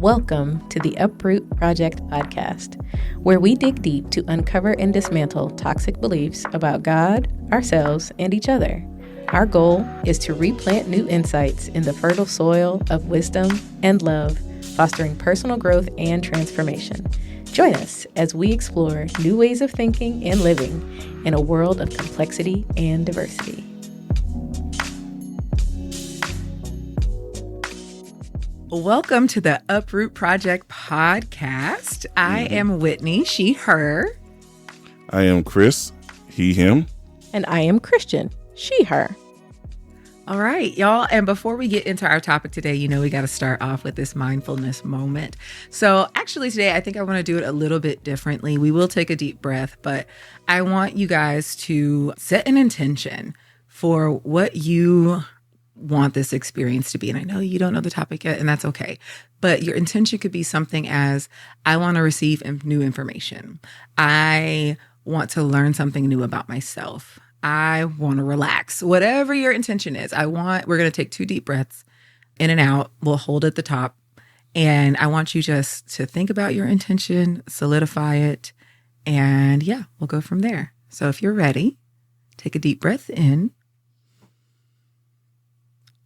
Welcome to the Uproot Project Podcast, where we dig deep to uncover and dismantle toxic beliefs about God, ourselves, and each other. Our goal is to replant new insights in the fertile soil of wisdom and love, fostering personal growth and transformation. Join us as we explore new ways of thinking and living in a world of complexity and diversity. Welcome to the Uproot Project Podcast. I am Whitney, she, her. I am Chris, he, him. And I am Kristian, she, her. All right, y'all. And before we get into our topic today, we got to start off with this mindfulness moment. So actually today, I think I want to do it a little bit differently. We will take a deep breath, but I want you guys to set an intention for what you want this experience to be. And I know you don't know the topic yet, and that's okay. But your intention could be something as, I want to receive new information. I want to learn something new about myself. I want to relax. Whatever your intention is, we're going to take 2 deep breaths in and out. We'll hold at the top. And I want you just to think about your intention, solidify it. And we'll go from there. So if you're ready, take a deep breath in.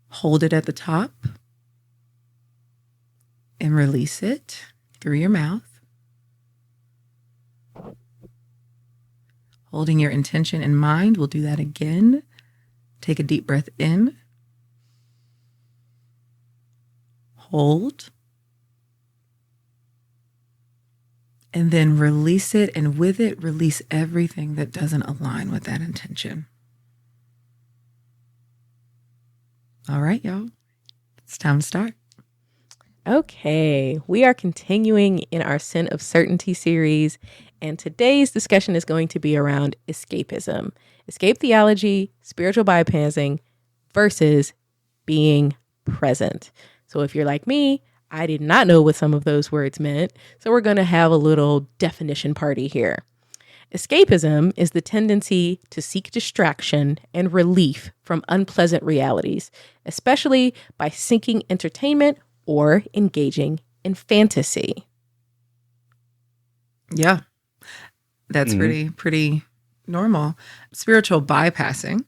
Hold it at the top and release it through your mouth. Holding your intention in mind, we'll do that again. Take a deep breath in. Hold. And then release it, and with it, release everything that doesn't align with that intention. All right, y'all. It's time to start. Okay, we are continuing in our Sin of Certainty series, and today's discussion is going to be around escapism, escape theology, spiritual bypassing versus being present. So if you're like me, I did not know what some of those words meant, so we're going to have a little definition party here. Escapism is the tendency to seek distraction and relief from unpleasant realities, especially by seeking entertainment or engaging in fantasy. Yeah, that's pretty normal. Spiritual bypassing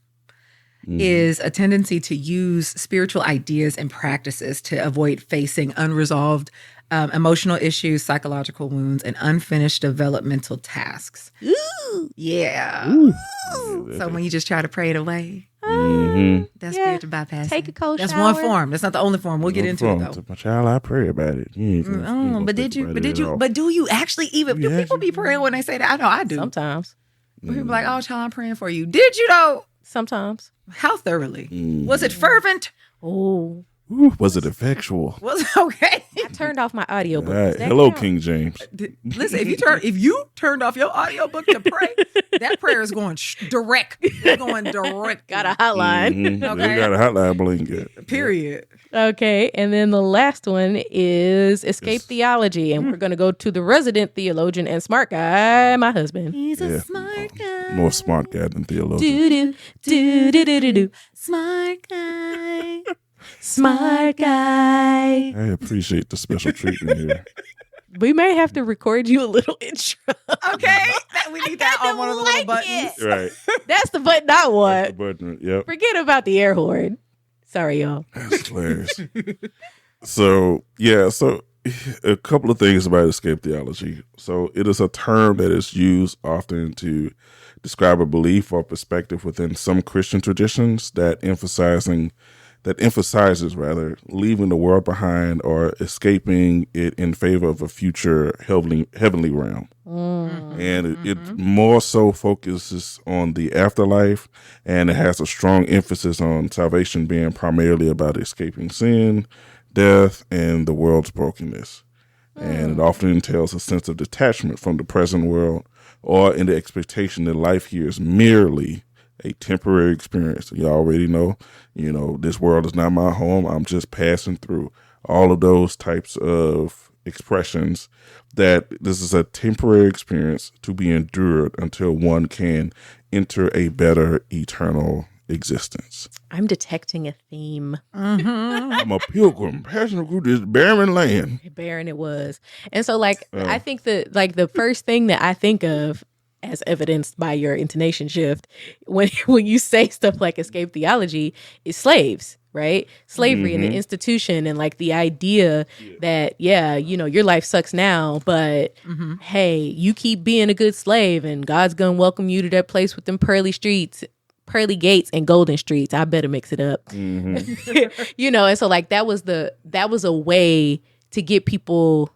is a tendency to use spiritual ideas and practices to avoid facing unresolved emotional issues, psychological wounds, and unfinished developmental tasks. Ooh. Yeah. Ooh. So when you just try to pray it away, that's spiritual bypassing. Take a cold That's shower. one form. That's not the only form. We'll get into it though. My child, I pray about it. But do you actually even, do people be praying when they say that? I know I do. Sometimes. People be like, oh, child, I'm praying for you. Did you though? Sometimes. How thoroughly? Was it fervent? Oh. Ooh, was it effectual? Was it okay? I turned off my audiobook. Right. Does that Hello, count? King James. Listen, if you turned off your audiobook to pray, that prayer is going direct. It's going direct. Got a hotline. Okay. They got a hotline blanket. Period. Okay, and then the last one is escape theology, and we're going to go to the resident theologian and smart guy, my husband. He's a smart guy. More smart guy than theologian. Do do do do do do. Smart guy. Smart guy. I appreciate the special treatment here. We may have to record you a little intro. Okay. We need that on one of the little buttons. Right. That's the button I want. The button. Yep. Forget about the air horn. Sorry, y'all. That's hilarious. So a couple of things about escape theology. So it is a term that is used often to describe a belief or perspective within some Christian traditions that emphasizes leaving the world behind or escaping it in favor of a future heavenly realm. And it more so focuses on the afterlife, and it has a strong emphasis on salvation being primarily about escaping sin, death, and the world's brokenness. And it often entails a sense of detachment from the present world, or in the expectation that life here is merely a temporary experience. You already know, this world is not my home. I'm just passing through. All of those types of expressions that this is a temporary experience to be endured until one can enter a better eternal existence. I'm detecting a theme. I'm a pilgrim passing through this barren land. Barren it was. And so I think the first thing that I think of, as evidenced by your intonation shift, when you say stuff like escape theology, is slaves, right? Slavery and the institution, and like the idea that, your life sucks now, but hey, you keep being a good slave and God's gonna welcome you to that place with them pearly gates and golden streets. I better mix it up. And so like that was a way to get people,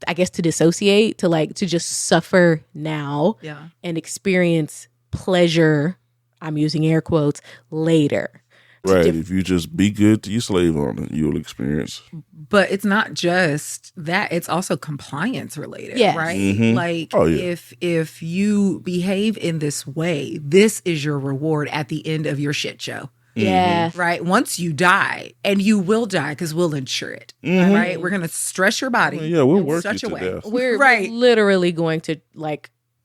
I guess, to dissociate, to just suffer now and experience pleasure, I'm using air quotes, later. Right. If you just be good to your slave owner, you'll experience. But it's not just that, it's also compliance related, right? Like if you behave in this way, this is your reward at the end of your shit show. Yeah. Right. Once you die, and you will die because we'll insure it. Right. We're going to stress your body. Well, we'll work such you a to way. death. We're literally going to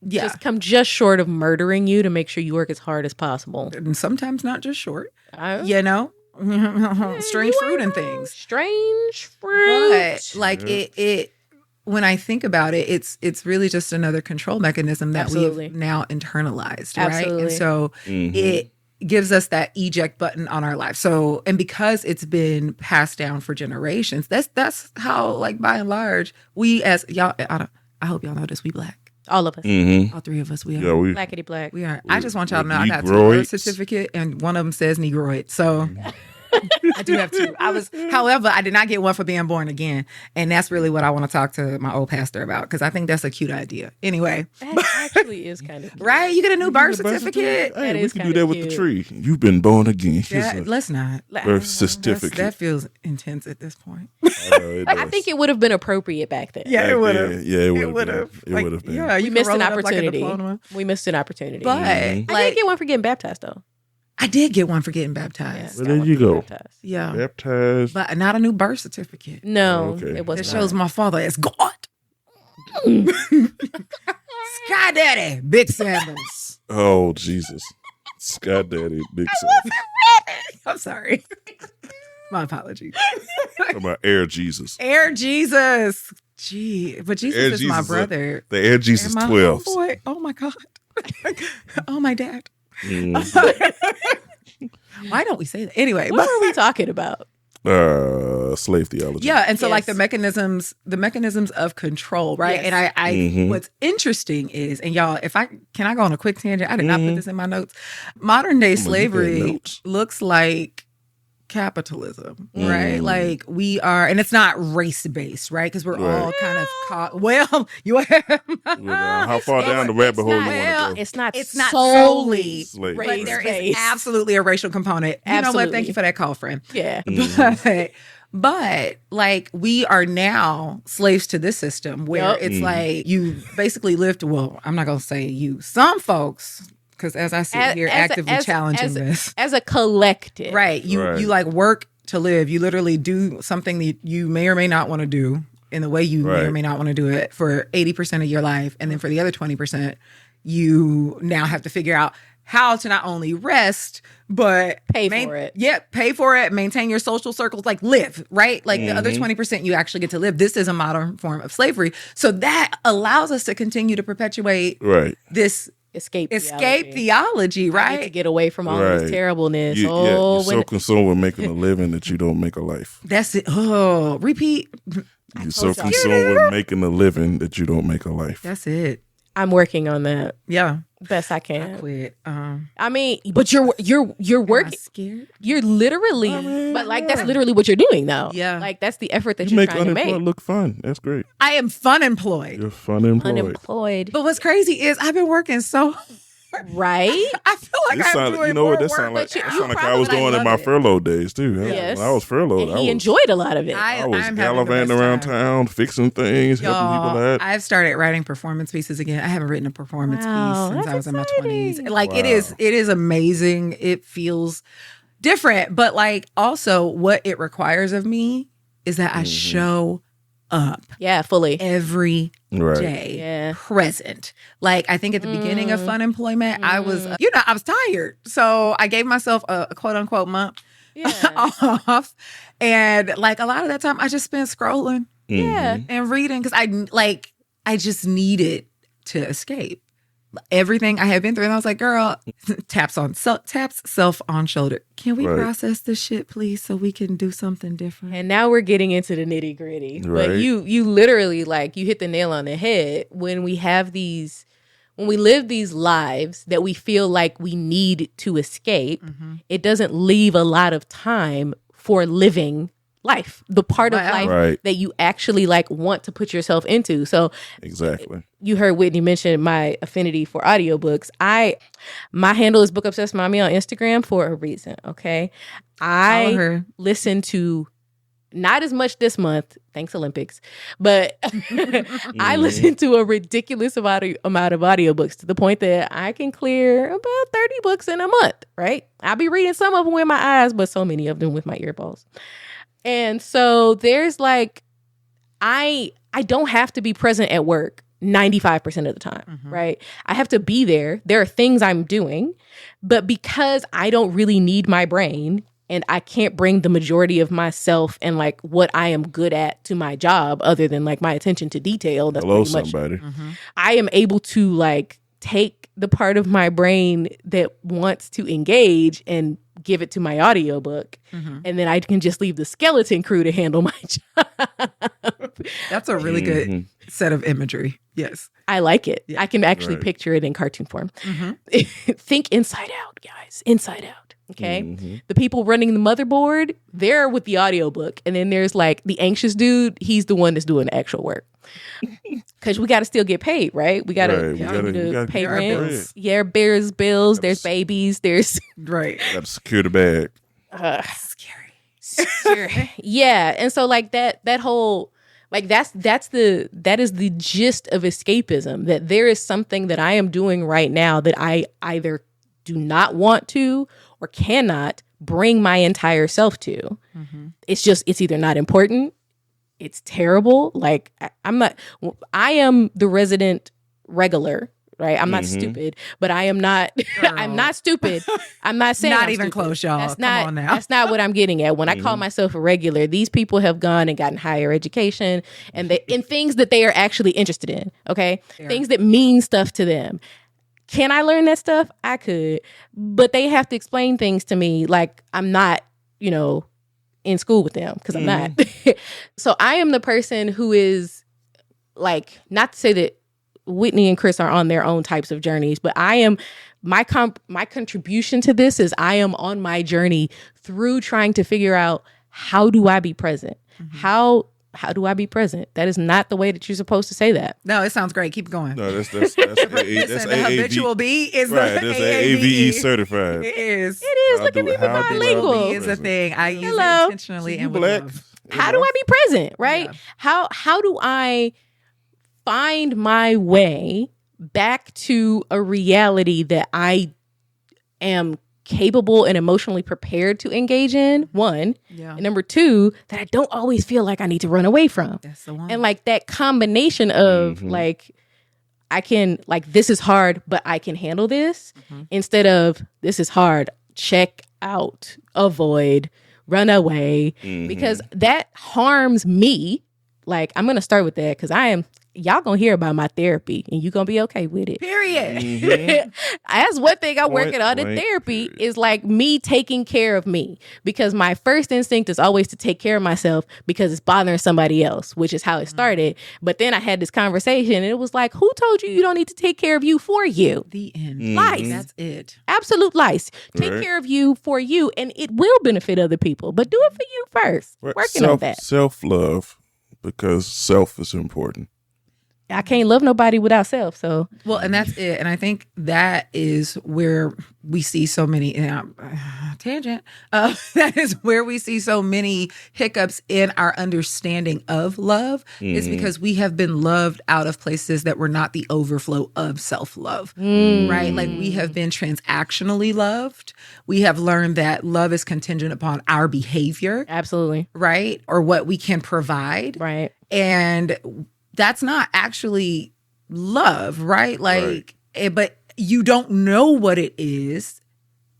just come just short of murdering you to make sure you work as hard as possible. And sometimes not just short, strange fruit and things. Strange fruit. But like it when I think about it, it's really just another control mechanism that we've now internalized, right? And so it gives us that eject button on our life. So, and because it's been passed down for generations, that's how, like, by and large, we as y'all, I hope y'all know this, we Black. All of us. All three of us, we are. Yeah, Blackity black. We are. I just want y'all to know I got 2 birth certificate, and one of them says Negroid. So I do have 2. However, I did not get one for being born again. And that's really what I want to talk to my old pastor about, because I think that's a cute idea. Anyway. That actually is kind of cute. Right? You get a new birth certificate. Hey, we can do that with the tree. You've been born again. Let's not. Birth certificate. That feels intense at this point. I think it would have been appropriate back then. Yeah, it would have. Yeah, it would have. It would have been. Yeah, we missed an opportunity. We missed an opportunity. But I did get one for getting baptized, though. I did get one for getting baptized. Well, there you go. Yeah. Baptized. But not a new birth certificate. No, it wasn't. It shows my father as God. Sky Daddy, Big Sanders. Oh, Jesus. Sky Daddy, Big Sanders. I'm sorry. My apologies. Talking about Air Jesus. Air Jesus. Gee, but Jesus Air is Jesus my brother. The Air Jesus 12. Boy, oh my God. Oh, my dad. Why don't we say that? Anyway, what are we talking about? Slave theology. Yeah, and so like the mechanisms of control, right? Yes. And I what's interesting is, and y'all, can I go on a quick tangent? I did not put this in my notes. Modern day slavery looks like capitalism, right? Like we are, and it's not race based, right? Because we're all kind of caught. Well, you have how far down the rabbit hole you want to go? It's not solely slave, but there is absolutely a racial component. You know what? Thank you for that call, friend. Yeah. But like we are now slaves to this system where it's like you basically live to, well, I'm not going to say you, some folks, because as I sit here actively challenging this. As a collective. Right. You like work to live. You literally do something that you may or may not want to do in the way you may or may not want to do it for 80% of your life. And then for the other 20%, you now have to figure out how to not only rest, but pay for it. Yeah, pay for it, maintain your social circles, like live, right? Like the other 20% you actually get to live. This is a modern form of slavery. So that allows us to continue to perpetuate this escape theology, right? I get to get away from all this terribleness. You're so consumed with making a living that you don't make a life. That's it. Oh, repeat. You're so consumed with making a living that you don't make a life. That's it. I'm working on that. Yeah. Best I can. I quit. I mean, but you're working. Scared? You're literally, but like that's literally what you're doing, though. Yeah, like that's the effort that you're trying to make. Unemployed look fun. That's great. I am fun employed. You're fun employed. Unemployed. But what's crazy is I've been working so. Right? I feel like I'm doing more work. That sound like I was doing in my furlough days too. Yes. When I was furloughed, and he enjoyed a lot of it. I was gallivanting around town, fixing things, helping people out. I've started writing performance pieces again. I haven't written a performance piece since I was in my 20s. Like it is amazing. It feels different, but like also what it requires of me is that I show up. Yeah, fully. Every day. Yeah. Present. Like, I think at the beginning of Fun Employment, I was, I was tired. So I gave myself a quote unquote month off. And like a lot of that time, I just spent scrolling and reading because I just needed to escape everything I had been through. And I was like, girl, taps self on shoulder. Can we process this shit, please, so we can do something different? And now we're getting into the nitty gritty. Right. But you literally, like, you hit the nail on the head when we have these, when we live these lives that we feel like we need to escape, it doesn't leave a lot of time for living life, the part of life that you actually like want to put yourself into. So exactly. You heard Whitney mention my affinity for audiobooks. My handle is Book Obsessed Mommy on Instagram for a reason. Okay. I listen to, not as much this month, thanks Olympics, but I listen to a ridiculous amount of audiobooks to the point that I can clear about 30 books in a month, right? I'll be reading some of them with my eyes, but so many of them with my earballs. And so there's like, I don't have to be present at work 95% of the time, right? I have to be there. There are things I'm doing, but because I don't really need my brain and I can't bring the majority of myself and like what I am good at to my job other than like my attention to detail. That's Hello, pretty much, somebody. I am able to like take the part of my brain that wants to engage and give it to my audiobook. And then I can just leave the skeleton crew to handle my job. That's a really good set of imagery. Yes. I like it. Yeah. I can actually picture it in cartoon form. Think Inside Out, guys. Inside Out. Okay. The people running the motherboard, they're with the audiobook. And then there's like the anxious dude. He's the one that's doing the actual work. Because we got to still get paid, right? We got to pay rent. Bills. Yeah, there's bills. There's babies. There's right. Got to secure the bag. Scary. Yeah. And so like that whole, like that is the gist of escapism, that there is something that I am doing right now that I either do not want to or cannot bring my entire self to. It's either not important, it's terrible. Like I am the resident regular, right? I'm not stupid, but I am not, I'm not stupid. I'm not saying not I'm even stupid. close, y'all. That's Come on now. That's not what I'm getting at. When I call myself a regular, these people have gone and gotten higher education and in things that they are actually interested in. Okay. Things that mean stuff to them. Can I learn that stuff? I could, but they have to explain things to me like I'm not, in school with them, because I'm not. So I am the person who is like, not to say that Whitney and Chris are on their own types of journeys, but I am, my contribution to this is I am on my journey through trying to figure out, how do I be present? How do I be present? That is not the way that you're supposed to say that. No, it sounds great. Keep going. No, that's the habitual B is right. That's AAVE certified. It is. It is. Look at me, bilingual. Is a thing. I use it intentionally and with love. How do I be present? Right? Yeah. How do I find my way back to a reality that I am capable and emotionally prepared to engage in, one. Yeah. And number two, that I don't always feel like I need to run away from. That's the one. And like that combination of like, I can, like, this is hard, but I can handle this, instead of this is hard, check out, avoid, run away, because that harms me. Like, I'm going to start with that because y'all gonna hear about my therapy and you gonna be okay with it. Period. That's one thing I'm working on in therapy is like me taking care of me, because my first instinct is always to take care of myself because it's bothering somebody else, which is how it started. But then I had this conversation and it was like, who told you don't need to take care of you for you? The end. Lies. That's it. Absolute lies. Take care of you for you and it will benefit other people, but do it for you first. Working on that. Self-love, because self is important. I can't love nobody without self. So, well, and that's it. And I think that is where we see so many tangent. That is where we see so many hiccups in our understanding of love. Is because we have been loved out of places that were not the overflow of self-love, right? Like we have been transactionally loved. We have learned that love is contingent upon our behavior, absolutely. right? Or what we can provide. Right. And that's not actually love, right? Like, but you don't know what it is.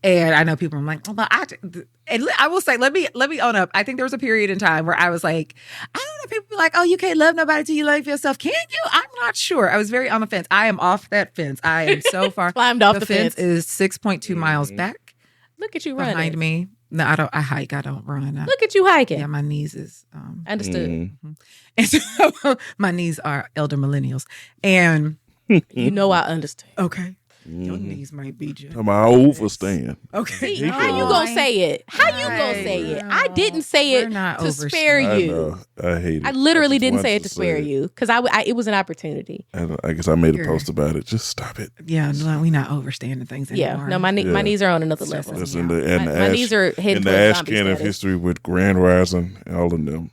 And I know people are like, well, but I will say, let me own up. I think there was a period in time where I was like, I don't know, people be like, oh, you can't love nobody till you love yourself. Can you? I'm not sure. I was very on the fence. I am off that fence. I am so far. Climbed off the fence. Is 6.2 miles back. Look at you running. Behind me. No, I don't. I hike. I don't run. Look at you hiking. Yeah, my knees is. Understood. And so my knees are elder millennials, and you know I understand. Okay, your knees might be just. I overstand. Okay, see, how you gonna say it? How you gonna say it? I didn't say it to spare you. I hate it. I literally didn't say it to spare you because it was an opportunity. I guess I made a post about it. Just stop it. Yeah, no, we not overstanding things anymore. Yeah, no, my knees are on another level. That's my knees are heading in the Ash Can of history with Grand Rising, all of them.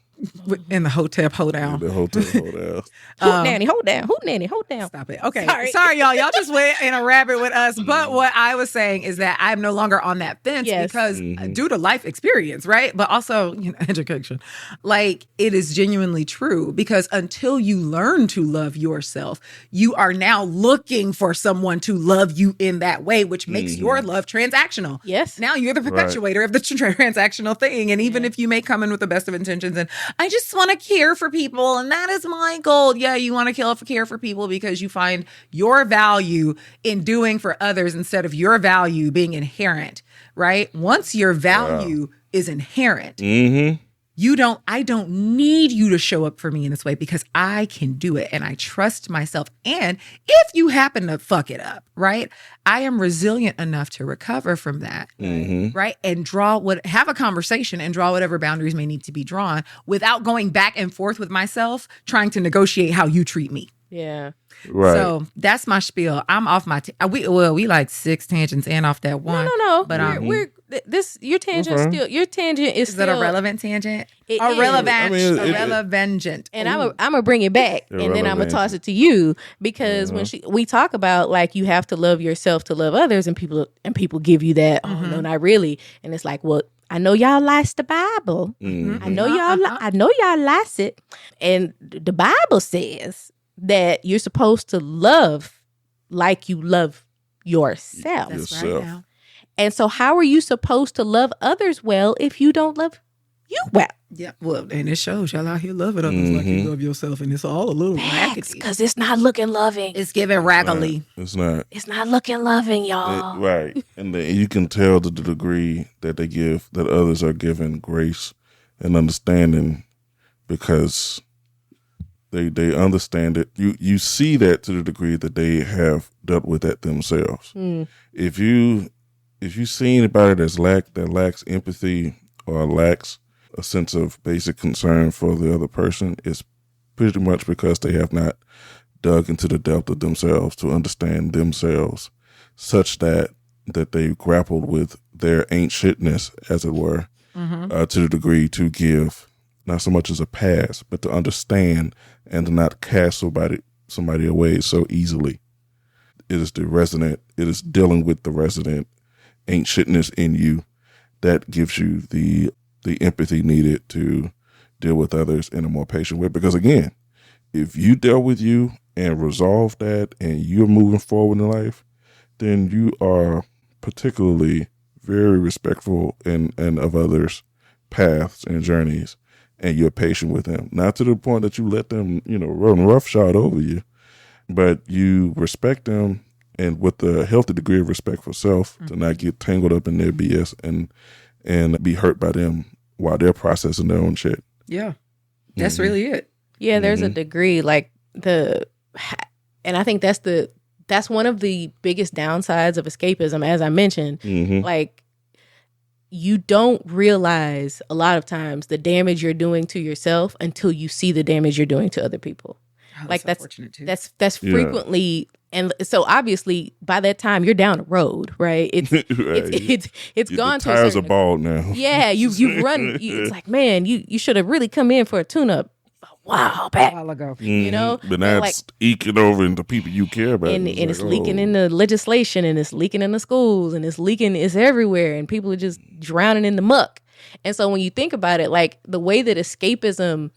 In the hotel, hold down. The hotel, hold down. Hoot nanny, hold down. Hoot nanny, hold down. Stop it. Okay. Sorry, y'all. Y'all just went in a rabbit with us. But what I was saying is that I'm no longer on that fence because due to life experience, right? But also, education. Like, it is genuinely true because until you learn to love yourself, you are now looking for someone to love you in that way, which makes your love transactional. Yes. Now you're the perpetuator of the transactional thing. And even if you may come in with the best of intentions and I just want to care for people, and that is my goal. Yeah, you want to care for people because you find your value in doing for others instead of your value being inherent, right? Once your value is inherent, I don't need you to show up for me in this way because I can do it and I trust myself. And if you happen to fuck it up, right? I am resilient enough to recover from that, right? And have a conversation and draw whatever boundaries may need to be drawn without going back and forth with myself, trying to negotiate how you treat me. Yeah. Right. So that's my spiel. I'm off my, we like 6 tangents in off that one. No. But your tangent is that a relevant tangent? It a is. relevant, relevant. And I'm gonna bring it back, and then I'm gonna toss it to you because when we talk about like you have to love yourself to love others, and people give you that. Oh no, not really. And it's like, well, I know y'all likes the Bible. I know y'all likes it, and the Bible says that you're supposed to love like you love yourself. That's right now. And so how are you supposed to love others well if you don't love you well? Yeah, well, and it shows y'all out here loving others like you love yourself, and it's all a little raggedy. Because it's not looking loving. It's giving raggedy. It's not. It's not looking loving, y'all. Right. And you can tell to the degree that they give, that others are given grace and understanding because they understand it. You see that to the degree that they have dealt with that themselves. If you see anybody that lacks empathy or lacks a sense of basic concern for the other person, it's pretty much because they have not dug into the depth of themselves to understand themselves such that they grappled with their ancientness, as it were, to the degree to give not so much as a pass, but to understand and to not cast somebody away so easily. It is dealing with the resident ancientness in you that gives you the empathy needed to deal with others in a more patient way. Because again, if you dealt with you and resolve that and you're moving forward in life, then you are particularly very respectful and of others' paths and journeys, and you're patient with them. Not to the point that you let them, run roughshod over you, but you respect them and with a healthy degree of respect for self to not get tangled up in their BS and be hurt by them while they're processing their own shit. Yeah. That's really it. Yeah, there's a degree and I think that's one of the biggest downsides of escapism, as I mentioned. Like, you don't realize a lot of times the damage you're doing to yourself until you see the damage you're doing to other people. Like that's unfortunate too. That's frequently, and so obviously by that time you're down the road, right? It's Right. it's gone The to a tires are certain. bald now. Yeah, you've run. It's like, man, you should have really come in for a tune-up a while a back, while ago. you know. But now Like, it's eking over into people you care about. and it's like, leaking in the legislation, and it's leaking in the schools, and it's everywhere, and people are just drowning in the muck. And so when you think about it, like the way that escapism,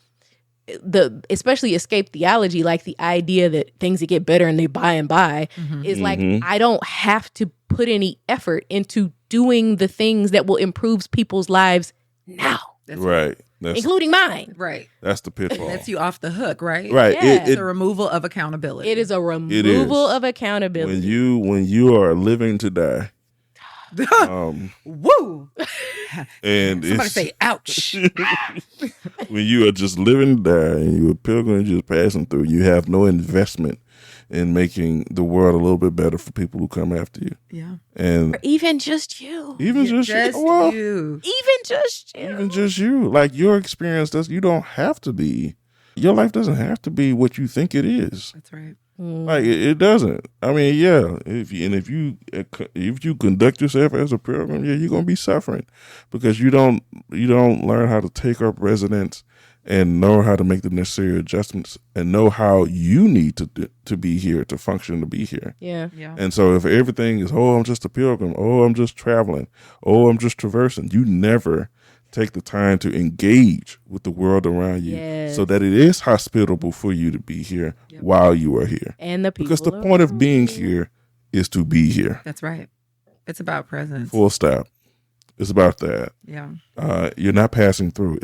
especially escape theology, like the idea that things that get better and they by and by, is like, I don't have to put any effort into doing the things that will improve people's lives now, right. That's including mine. Right. that's the pitfall. That's you off the hook, right? Right. Yeah. It's the removal of accountability. It is a removal of when accountability. you are living to die. Woo! And Somebody it's, say, ouch. when you are just living to die and you're a pilgrim just passing through, you have no investment in making the world a little bit better for people who come after you. Yeah. And Even just you. even just well, you. Even just you. even just you, like your experience does, you don't have to be, your life doesn't have to be what you think it is. That's right. Like it doesn't. I mean, yeah. If you conduct yourself as a pilgrim, yeah, you're gonna be suffering because you don't learn how to take up residence and know how to make the necessary adjustments and know how you need to be here, to function, to be here. Yeah. Yeah. And so if everything is, oh, I'm just a pilgrim, oh, I'm just traveling, oh, I'm just traversing, you never take the time to engage with the world around you so that it is hospitable for you to be here while you are here. And the people. Because the point of being here is to be here. That's right. It's about presence. Full stop. It's about that. Yeah. You're not passing through.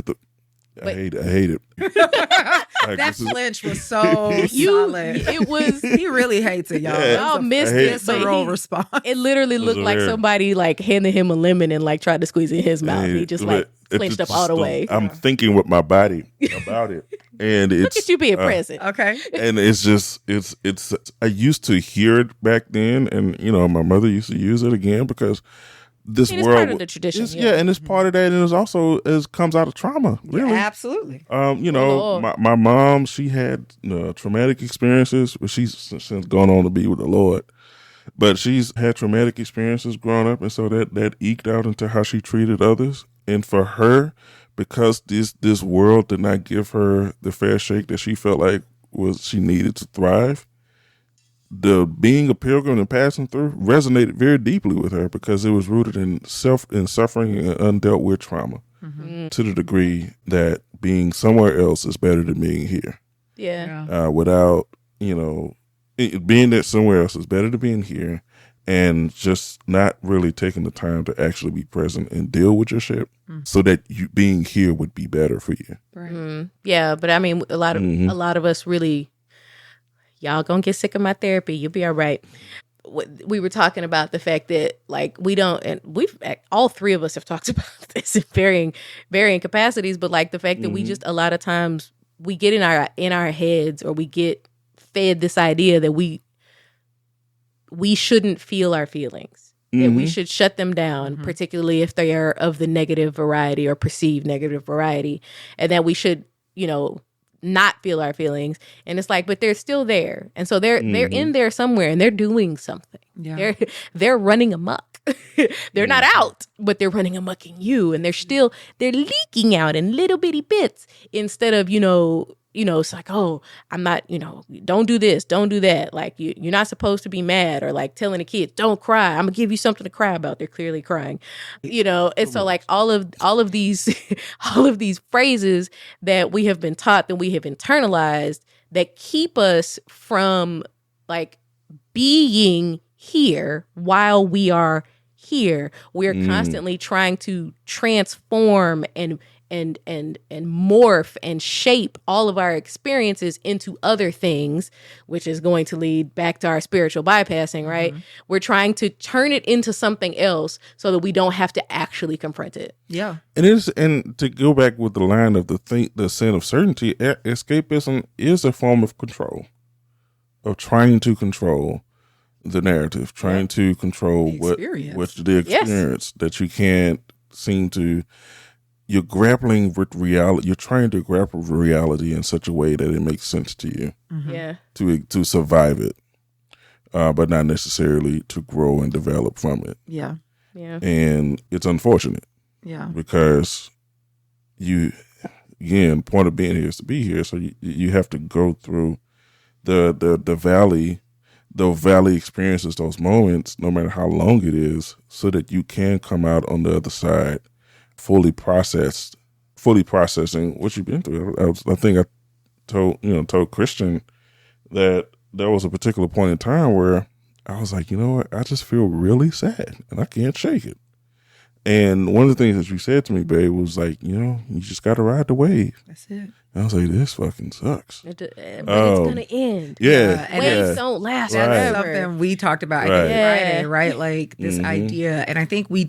I hate it. Like, That this is- flinch was so solid. It was. He really hates it, y'all. Yeah. Y'all missed I hate it, it. but Visceral he- response. it literally looked like hilarious. somebody like handed him a lemon and like tried to squeeze it in his mouth. He just like But flinched it's up all the just way. I'm thinking with my body about it, and it's Look at you being present. Okay. and it's just it's I used to hear it back then, and my mother used to use it again because this It's world part of the tradition. is, and it's part of that, and it's also comes out of trauma, really. Yeah, absolutely. Lord. My mom, she had traumatic experiences, but she's since gone on to be with the Lord. But she's had traumatic experiences growing up, and so that eked out into how she treated others. And for her, because this world did not give her the fair shake that she felt like she needed to thrive, the being a pilgrim and passing through resonated very deeply with her because it was rooted in suffering and undealt with trauma to the degree that being somewhere else is better than being here. Yeah. Without, being that somewhere else is better than being here, and just not really taking the time to actually be present and deal with your shit so that you being here would be better for you. Right. Yeah, but I mean, a lot of us really, y'all gonna get sick of my therapy. You'll be all right. We were talking about the fact that like we don't, and we've all three of us have talked about this in varying capacities, but like the fact that we just a lot of times we get in our heads, or we get fed this idea that we shouldn't feel our feelings, that we should shut them down, particularly if they are of the negative variety or perceived negative variety, and that we should, not feel our feelings. And it's like, but they're still there. And so they're in there somewhere, and they're doing something. Yeah. They're running amok. They're not out, but they're running amok in you, and they're leaking out in little bitty bits instead of, it's like, oh, I'm not, don't do this, don't do that. Like you're not supposed to be mad, or like telling the kids, don't cry. I'm gonna give you something to cry about. They're clearly crying, And so like all of these, all of these phrases that we have been taught, that we have internalized, that keep us from like being here while we are here. We're constantly trying to transform and morph and shape all of our experiences into other things, which is going to lead back to our spiritual bypassing, right? We're trying to turn it into something else so that we don't have to actually confront it. Yeah. And to go back with the line of the sin of certainty, escapism is a form of control, of trying to control the narrative, trying to control The experience. what the experience that you can't seem to you're grappling with reality. You're trying to grapple with reality in such a way that it makes sense to you. Yeah. To survive it, but not necessarily to grow and develop from it. Yeah. Yeah. And it's unfortunate. Yeah. Because again, point of being here is to be here. So you have to go through the valley experiences, those moments, no matter how long it is, so that you can come out on the other side fully processing what you've been through. I think I told Kristian that there was a particular point in time where I was like, you know what, I just feel really sad and I can't shake it. And one of the things that you said to me, babe, was like, you just got to ride the wave. That's it. And I was like, this fucking sucks. But it's going to end. Yeah. And waves don't last That's forever. something we talked about I think Friday, right? Like this idea. And I think we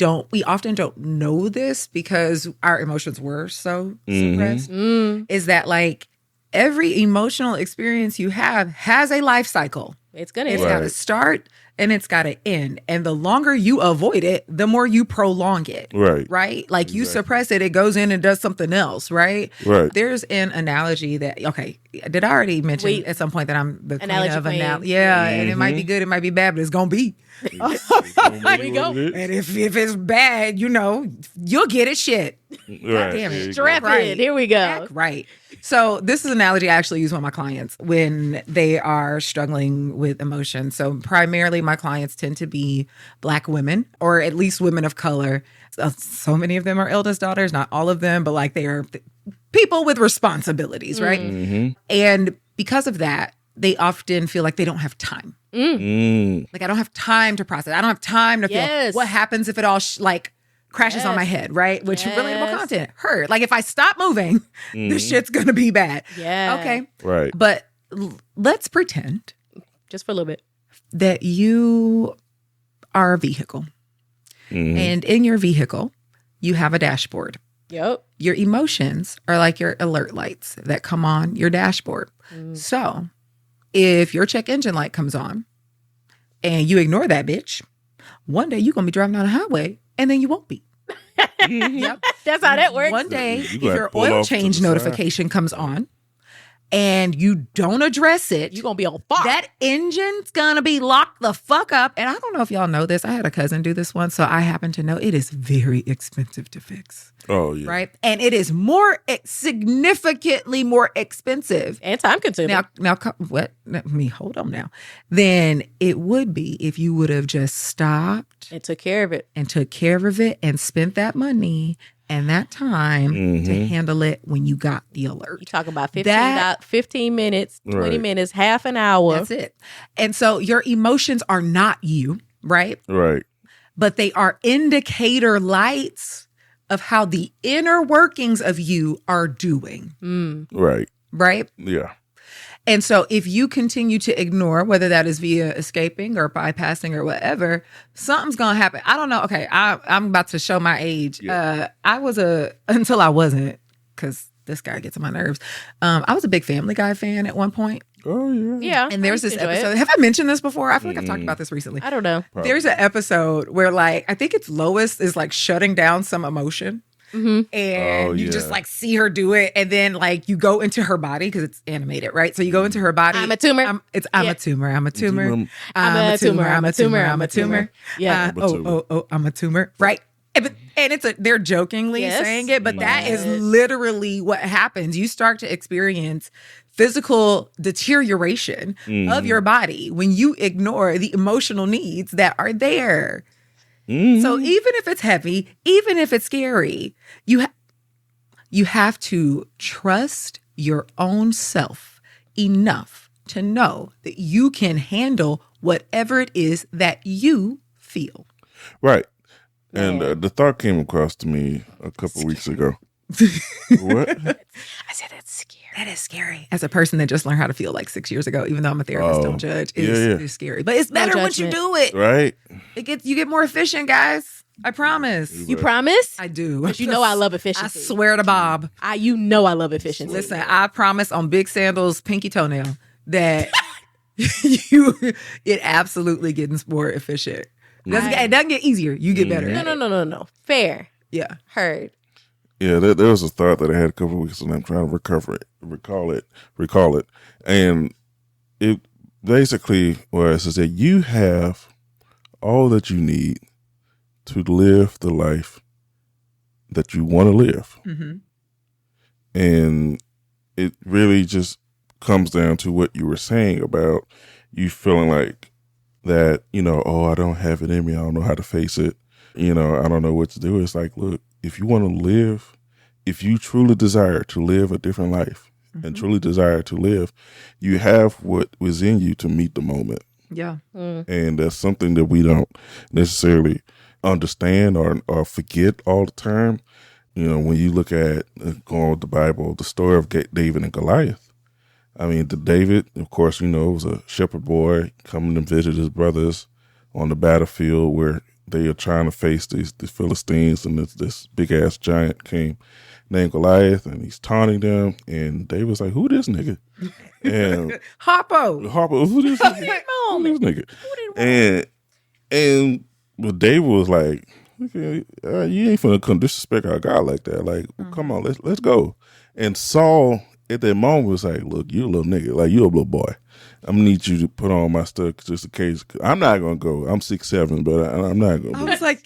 often don't know this because our emotions were so suppressed, is that like every emotional experience you have has a life cycle. It's got to start and it's got to end. And the longer you avoid it, the more you prolong it. Right? Like you suppress it, it goes in and does something else, right? Right. There's an analogy that, did I already mention at some point that I'm the queen of analogy? Yeah, and it might be good, it might be bad, but it's going to be. Here we go. And if it's bad, you'll get it shit. God damn it. Strap in. Here we go. Right. So this is an analogy I actually use with my clients when they are struggling with emotion. So primarily my clients tend to be Black women, or at least women of color. So many of them are eldest daughters, not all of them, but like they are people with responsibilities, right? And because of that, they often feel like they don't have time. Like I don't have time to process. I don't have time to feel what happens if it all crashes on my head, right? Which relatable content hurt. Like if I stop moving, this shit's gonna be bad. Yeah. Okay. Right. But let's pretend just for a little bit that you are a vehicle, and in your vehicle, you have a dashboard. Yep. Your emotions are like your alert lights that come on your dashboard. So if your check engine light comes on and you ignore that bitch, one day you're going to be driving down the highway and then you won't be. Yep. That's how that works. One day, if your oil change notification comes on and you don't address it, you're going to be on fire. That engine's going to be locked the fuck up. And I don't know if y'all know this. I had a cousin do this once, so I happen to know it is very expensive to fix. Oh, yeah. Right? And it is significantly more expensive. And time consuming. Now, what? Let me hold on now. Than it would be if you would have just stopped. And took care of it. And spent that money and that time to handle it when you got the alert. You talk about 15 minutes, 20 minutes, half an hour. That's it. And so your emotions are not you, right? Right. But they are indicator lights of how the inner workings of you are doing. Right. Right? Yeah. And so if you continue to ignore, whether that is via escaping or bypassing or whatever, something's going to happen. I don't know. Okay, I'm about to show my age. Yeah. I was until I wasn't, because this guy gets on my nerves. I was a big Family Guy fan at one point. Oh, yeah. Yeah. And there's this episode. Have I mentioned this before? I feel like I've talked about this recently. I don't know. Probably. There's an episode where I think it's Lois is shutting down some emotion. And you just see her do it, and then you go into her body because it's animated, right? So you go into her body. I'm a tumor. I'm a tumor. I'm a tumor. I'm a tumor. I'm a tumor. I'm a tumor. Yeah. I'm a tumor. Right. And they're jokingly saying it, but that is literally what happens. You start to experience physical deterioration of your body when you ignore the emotional needs that are there. So even if it's heavy, even if it's scary, you have to trust your own self enough to know that you can handle whatever it is that you feel. Right. And the thought came across to me a couple weeks ago. What? I said, that's scary. That is scary. As a person that just learned how to feel 6 years ago, even though I'm a therapist, don't judge. It's scary. But it's better once you do it. Right. You get more efficient, guys. I promise. You promise? I do. But you know I love efficiency. I swear to Bob. I love efficiency. Listen, I promise on Big Sandals' pinky toenail that it absolutely gets more efficient. It doesn't get easier. You get better. No. Fair. Yeah. Heard. Yeah, there was a thought that I had a couple of weeks and I'm trying to recall it. And it basically was that you have all that you need to live the life that you want to live. Mm-hmm. And it really just comes down to what you were saying about you feeling like that, I don't have it in me. I don't know how to face it. I don't know what to do. It's like, look, if you want to live, if you truly desire to live a different life and truly desire to live, you have what was in you to meet the moment. Yeah. And that's something that we don't necessarily understand or forget all the time. When you look at going with the Bible, the story of David and Goliath. I mean, David, of course, was a shepherd boy coming to visit his brothers on the battlefield where they are trying to face the Philistines, and this big ass giant came named Goliath, and he's taunting them. And David's like, "Who this nigga?" And Harpo, who this nigga? Who this nigga? But David was like, okay, you ain't finna come disrespect our God like that. Like, come on, let's go. And Saul at that moment was like, look, you a little nigga, like you a little boy. I'm gonna need you to put on my stuff just in case. I'm not gonna go. I'm 6'7", but I'm not gonna. I was like,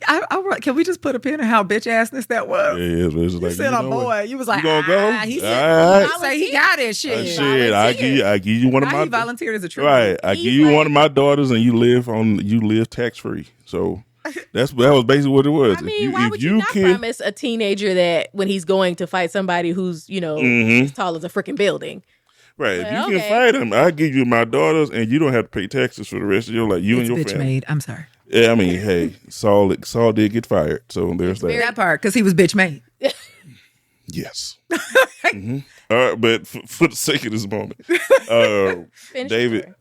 can we just put a pin in how bitch assness that was? Yeah, it was like, you said a boy. You was like, you gonna go? He said, I say he got it. Shit, I give you one of my. He volunteered as a tribute. Right, I give you one of my daughters, and you live tax free. So. That was basically what it was. I mean, why would you not promise a teenager that when he's going to fight somebody who's, as tall as a freaking building? Right. But if you can fight him, I'll give you my daughters and you don't have to pay taxes for the rest of your life. You and your bitch family. Made. I'm sorry. Yeah, I mean, hey, Saul did get fired. So there's that. That part, because he was bitch made. Yes. But for the sake of this moment,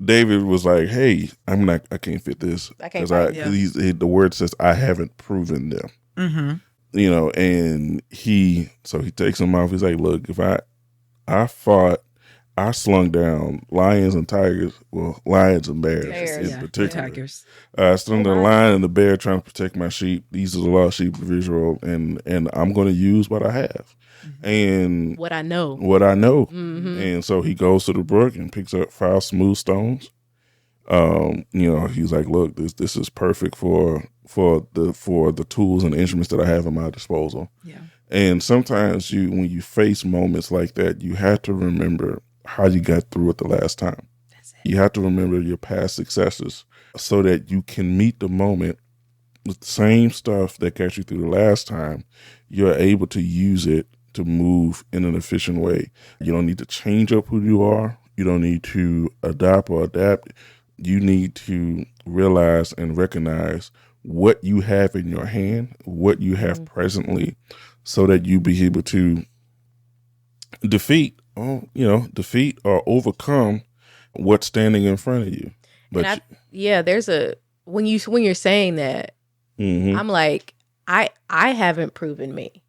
David was like, "Hey, I can't fit this because the word says I haven't proven them." Mm-hmm. And he takes him off. He's like, "Look, if I slung down lions and tigers, lions and bears in particular. Tigers. I slung the lion and the bear trying to protect my sheep. These are the lost sheep of Israel, and I'm going to use what I have." And what I know. Mm-hmm. And so he goes to the brook and picks up 5 smooth stones. He's like, look, this is perfect for the tools and instruments that I have at my disposal. Yeah. And sometimes when you face moments like that, you have to remember how you got through it the last time. That's it. You have to remember your past successes so that you can meet the moment with the same stuff that got you through the last time. You're able to use it to move in an efficient way. You don't need to change up who you are. You don't need to adopt or adapt. You need to realize and recognize what you have in your hand, what you have presently, so that you be able to defeat or overcome what's standing in front of you. But there's when you're saying that, I'm like, I haven't proven me.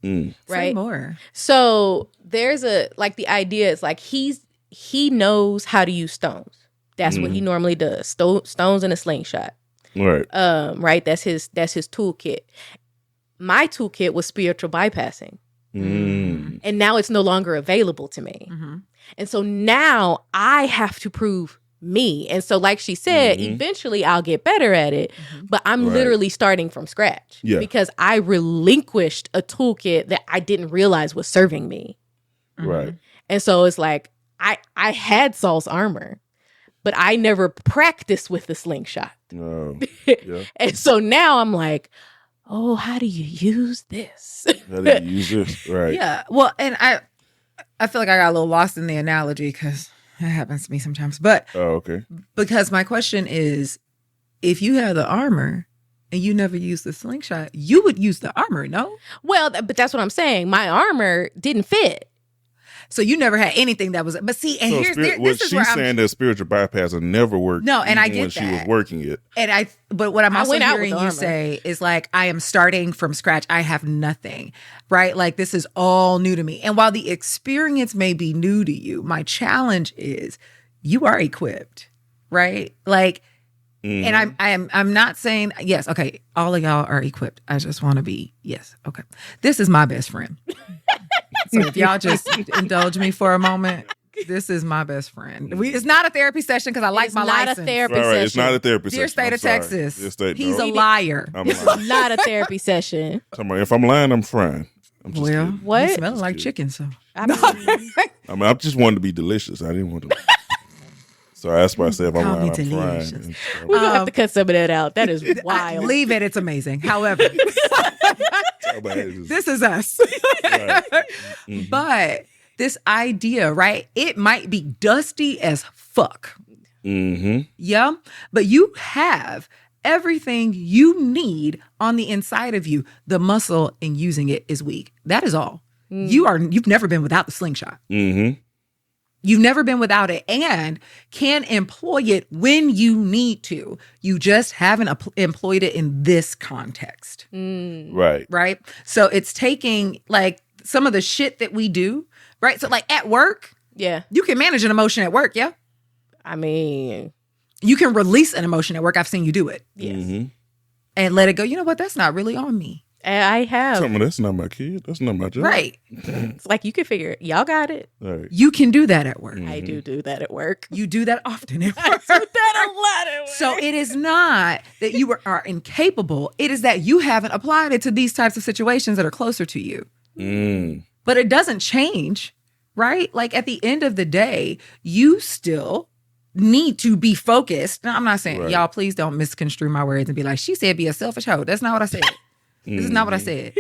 Right? Say more. So there's the idea is like he knows how to use stones. That's what he normally does. Stones and a slingshot. Right. Right. That's his toolkit. My toolkit was spiritual bypassing. And now it's no longer available to me. Mm-hmm. And so now I have to prove me. And so like she said, eventually I'll get better at it, but I'm literally starting from scratch because I relinquished a toolkit that I didn't realize was serving me. Right. And so it's like, I had Saul's armor, but I never practiced with the slingshot. And so now I'm like, oh, how do you use this? How do you use this? Right. Yeah. Well, and I feel like I got a little lost in the analogy because it happens to me sometimes. But okay. Because my question is, if you have the armor and you never use the slingshot, you would use the armor, no? Well, but that's what I'm saying. My armor didn't fit. So you never had anything that was, but see, and so this is where she's saying that spiritual bypassing never worked. No, and I get when that. she was working it. But what I'm also hearing you say is like, I am starting from scratch. I have nothing, right? Like this is all new to me. And while the experience may be new to you, my challenge is you are equipped, right? Like And I'm not saying, yes, okay, all of y'all are equipped. I just want to be, yes, okay. This is my best friend. So if y'all just indulge me for a moment, this is my best friend. It's not a therapy session because I like my license. It's not a therapy session. It's not a therapy Dear session. State of Texas, he's a liar. This is not a therapy session. If I'm lying, I'm frying. I'm just Well, kidding. What? you smelling like chicken, so. I just wanted to be delicious. I didn't want to. So I asked myself, I'm Call lying, me I'm delicious. frying. We're going to have to cut some of that out. That is wild. Leave it. It's amazing. However, this is us. Right. Mm-hmm. But this idea, right? It might be dusty as fuck. Mm-hmm. Yeah. But you have everything you need on the inside of you. The muscle in using it is weak. That is all. You've never been without the slingshot. Mm-hmm. You've never been without it and can employ it when you need to. You just haven't employed it in this context. Right. Right. So it's taking like some of the shit that we do, right? So like at work, Yeah. you can manage an emotion at work. Yeah. I mean, You can release an emotion at work. I've seen you do it yes. Mm-hmm. and let it go. You know what? That's not really on me. And I have. Something that's not my kid. That's not my job. Right. It's like you can figure it. Y'all got it. Right. You can do that at work. I do that at work. You do that often at I work. do that a lot at work. So it is not that you are incapable. It is that you haven't applied it to these types of situations that are closer to you. Mm. But it doesn't change, right? Like at the end of the day, you still need to be focused. Now, I'm not saying, Right. y'all, please don't misconstrue my words and be like, she said be a selfish hoe. That's not what I said. This is not what I said.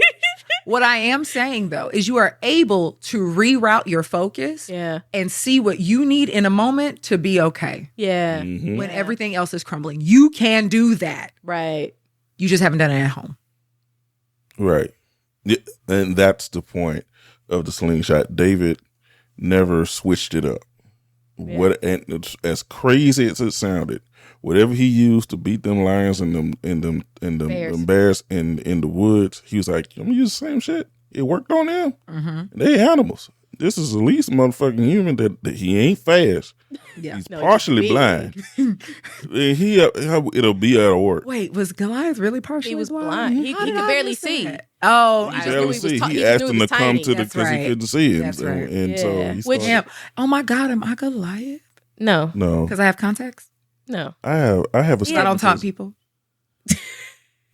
What I am saying, though, is you are able to reroute your focus Yeah. and see what you need in a moment to be okay Yeah. Mm-hmm. when everything else is crumbling. You can do that. Right. You just haven't done it at home. Right. Yeah, and that's the point of the slingshot. David never switched it up. Yeah. And it's, as crazy as it sounded, whatever he used to beat them lions and them bears in the woods, he was like, I'm gonna use the same shit. It worked on them. Mm-hmm. They animals. This is at least a motherfucking human that he ain't fast. Yeah. He's No, partially he's blind. And it'll be out of work. Wait, was Goliath really partially He was blind? blind. He How did could I barely miss see. that? Oh, He I I- knew barely he was see. ti- He he asked knew him he to was come tiny. to the That's because right. he couldn't see him. That's right. And so Yeah. he Which- started, oh my God, am I Goliath? No. no, Because I have contacts. No. I have a I don't talk skepticism. people.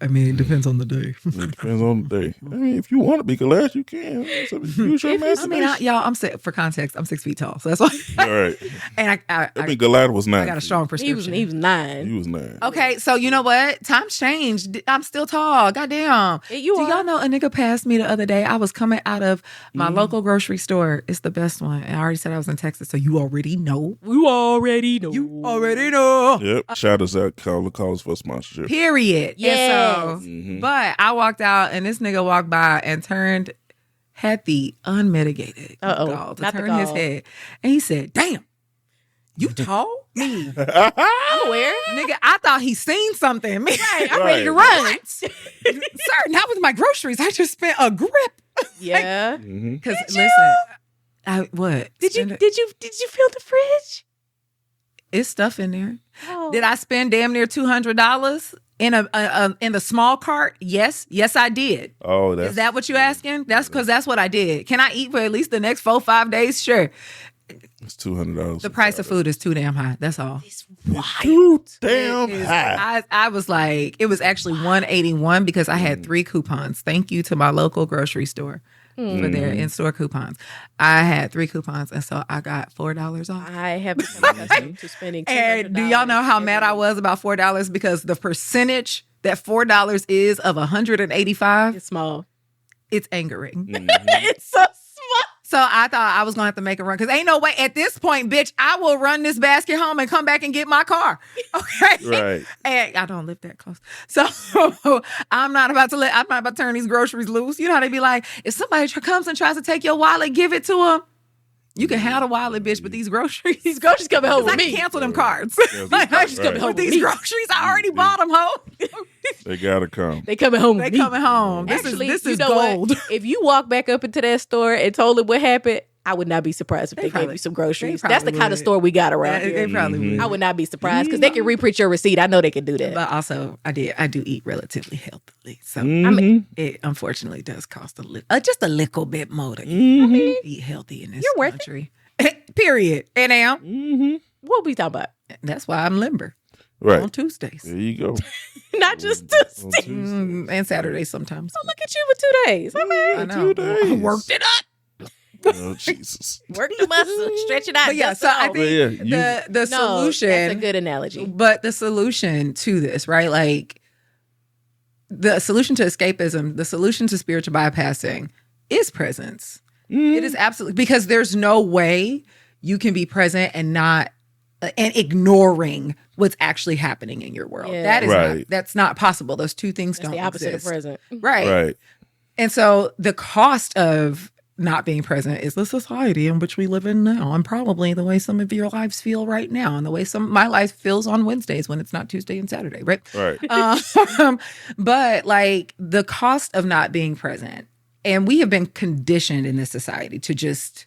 I mean, it depends on the day. It depends on the day. I mean, if you want to be Goliath, you can. So use your I imagination. mean, y'all, for context, I'm 6 feet tall, so that's why. All right. And I mean, Goliath was 9. I got a strong He was prescription. 9. He was 9. Okay, so you know what? Times changed. I'm still tall. Goddamn. Yeah, you Do are. y'all know a nigga passed me the other day? I was coming out of my local grocery store. It's the best one. And I already said I was in Texas, so you already know. You already know. You already know. Yep. Shout us out. Call us for sponsorship. Period. Yes. And so, Mhm. but I walked out and this nigga walked by and had the unmitigated Uh-oh. gall to Not the turn his gall. head. And he said, damn, you tall? Me. I'm aware. Nigga, I thought he seen something. Me. I'm ready to Right. run. Sir, not with my groceries. I just spent a grip. Yeah. Mhm. Because Did you? listen, what? Did you fill the fridge? It's stuff in there. Oh. Did I spend damn near $200 in in the small cart? Yes, I did. Oh, that's Is that what you asking? That's because that's what I did. Can I eat for at least the next 4-5 days? Sure. it's $200. The price of food is too damn high. That's all. It's wild. Too damn It is- high. I was like, it was actually $181 because I had 3 coupons. Thank you to my local grocery store for their in-store coupons. I had 3 coupons, and so I got $4 off. I have become accustomed to spending $200. And do y'all know how mad I was about $4? Because the percentage that $4 is of 185, It's small. it's angering. It's so small. So I thought I was gonna have to make a run because ain't no way at this point, bitch. I will run this basket home and come back and get my car. Okay, Right. And I don't live that close, so I'm not about to turn these groceries loose. You know how they be like, if somebody comes and tries to take your wallet, give it to them. You can have the wallet, bitch, but these groceries coming home 'cause with I can me. cancel them cards. Like, I just right. coming home with these groceries. I already bought them, ho. They gotta come. They coming home They with me. coming home. This Actually, is you know gold. what? If you walk back up into that store and told them what happened, I would not be surprised if they gave you some groceries. they That's the kind of would. store we got around here. They probably would. I would not be surprised because they can reprint your receipt. I know they can do that. But also, I do eat relatively healthily, so I mean, it unfortunately does cost just a little bit more to eat healthy in this You're worth country. Period. And now, what we talking about? that's why I'm limber Right. on Tuesdays There you go. Not just On Tuesday. Tuesday. and Saturdays sometimes. Oh, look at you with 2 days. I mean, I know. 2 days. I worked it up. Oh, Jesus. work the muscle, stretch it out. But yeah, dust so it I off. think Yeah, the No, solution. that's a good analogy. But the solution to this, right? Like the solution to escapism, the solution to spiritual bypassing is presence. It is absolutely, because there's no way you can be present and not and ignoring what's actually happening in your world. Yeah. That is Right. that's not possible. Those two things That's don't the opposite exist. of present. Right. Right. And so the cost of not being present is the society in which we live in now, and probably the way some of your lives feel right now, and the way my life feels on Wednesdays when it's not Tuesday and Saturday, right? Right. But like the cost of not being present, and we have been conditioned in this society to just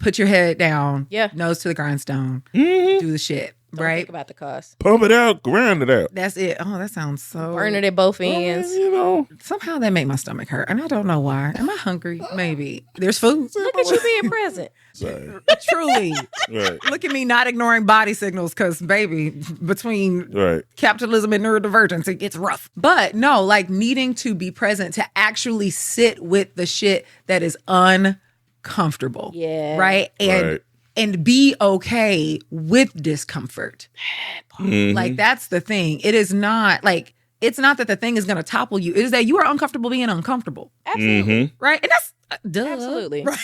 put your head down, nose to the grindstone, do the shit, Don't right? think about the cost. Pump it out, grind it out. That's it. Oh, that sounds so. Burn it at both ends. You know. Somehow that made my stomach hurt, and I don't know why. Am I hungry? Maybe. There's food. Look at you being present. Sorry. Truly. Right. Look at me not ignoring body signals because, baby, between Right. capitalism and neurodivergence, it gets rough. But no, like needing to be present to actually sit with the shit that is uncomfortable. Yeah. Right? Right. And be okay with discomfort. Like that's the thing. It is not like, it's not that the thing is going to topple you. It is that you are uncomfortable being uncomfortable. Absolutely. Right? And that's duh. Absolutely. Right.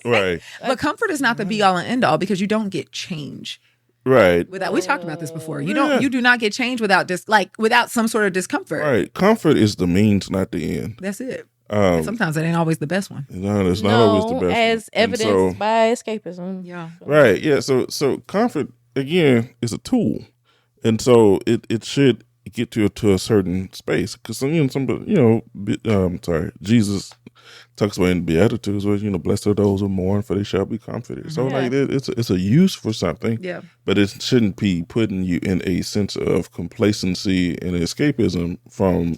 Right. But comfort is not the be all and end all, because you don't get change Right. without. We talked about this before. You do not get change without without some sort of discomfort. Right. Comfort is the means, not the end. That's it. And sometimes it ain't always the best one. No, it's not always the best. as one. And evidenced by escapism. Yeah. Right. Yeah. So comfort again is a tool, and so it should get you to a certain space, because Jesus talks about in Beatitudes where blessed are those who mourn, for they shall be comforted. So like it's a use for something. Yeah. But it shouldn't be putting you in a sense of complacency and escapism from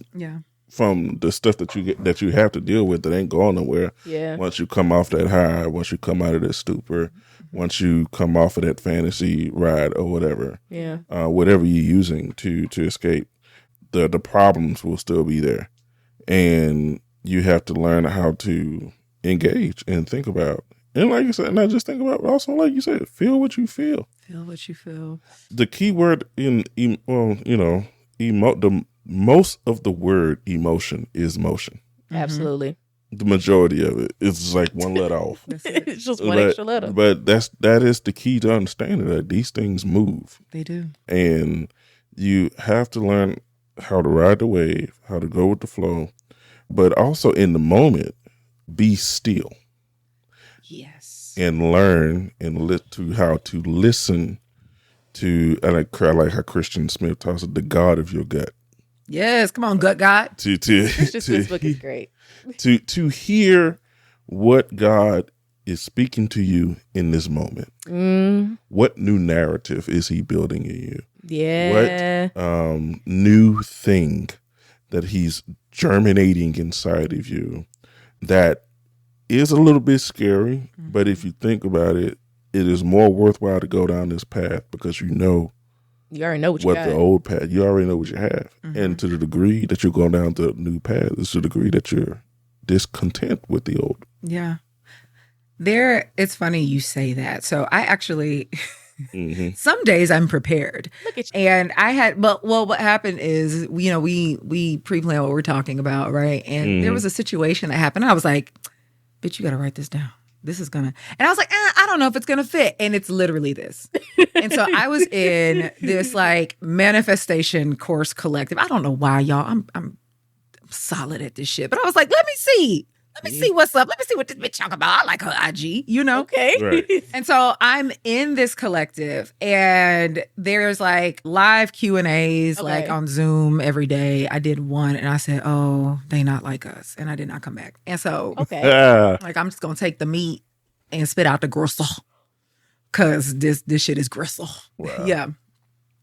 the stuff that you have to deal with that ain't going nowhere. Yeah. Once you come off that high, once you come out of that stupor, once you come off of that fantasy ride or whatever, whatever you're using to escape, the problems will still be there, and you have to learn how to engage and think about, and like you said, not just think about, but also like you said, feel what you feel. Feel what you feel. The key word most of the word emotion is motion. Absolutely. The majority of it is like one let off. It's just one extra letter. But that is the key to understanding that these things move. They do. And you have to learn how to ride the wave, how to go with the flow, but also in the moment, be still. Yes. And learn how to listen to, and I like how Kristian Smith talks about the God of your gut. Yes. Come on, gut God. Kristian Smith's book is great. To hear what God is speaking to you in this moment. What new narrative is he building in you? Yeah. What new thing that he's germinating inside of you that is a little bit scary, but if you think about it, it is more worthwhile to go down this path, because you already know what you got. the old path, you already know what you have. And to the degree that you're going down the new path is to the degree that you're discontent with the old. Yeah. It's funny you say that. So I actually, some days I'm prepared. Look at you. And I had, what happened is, we pre-plan what we're talking about, right? And there was a situation that happened. I was like, bitch, you got to write this down. This is gonna, and I was like, I don't know if it's gonna fit. And it's literally this. And so I was in this like manifestation course collective. I don't know why, y'all. I'm solid at this shit. But I was like, let me see what's up. Let me see what this bitch talking about. I like her IG, Okay. Right. And so I'm in this collective, and there's like live Q&As like on Zoom every day. I did one, and I said, oh, they not like us. And I did not come back. And so like, I'm just going to take the meat and spit out the gristle. Cause this shit is gristle. Wow. Yeah.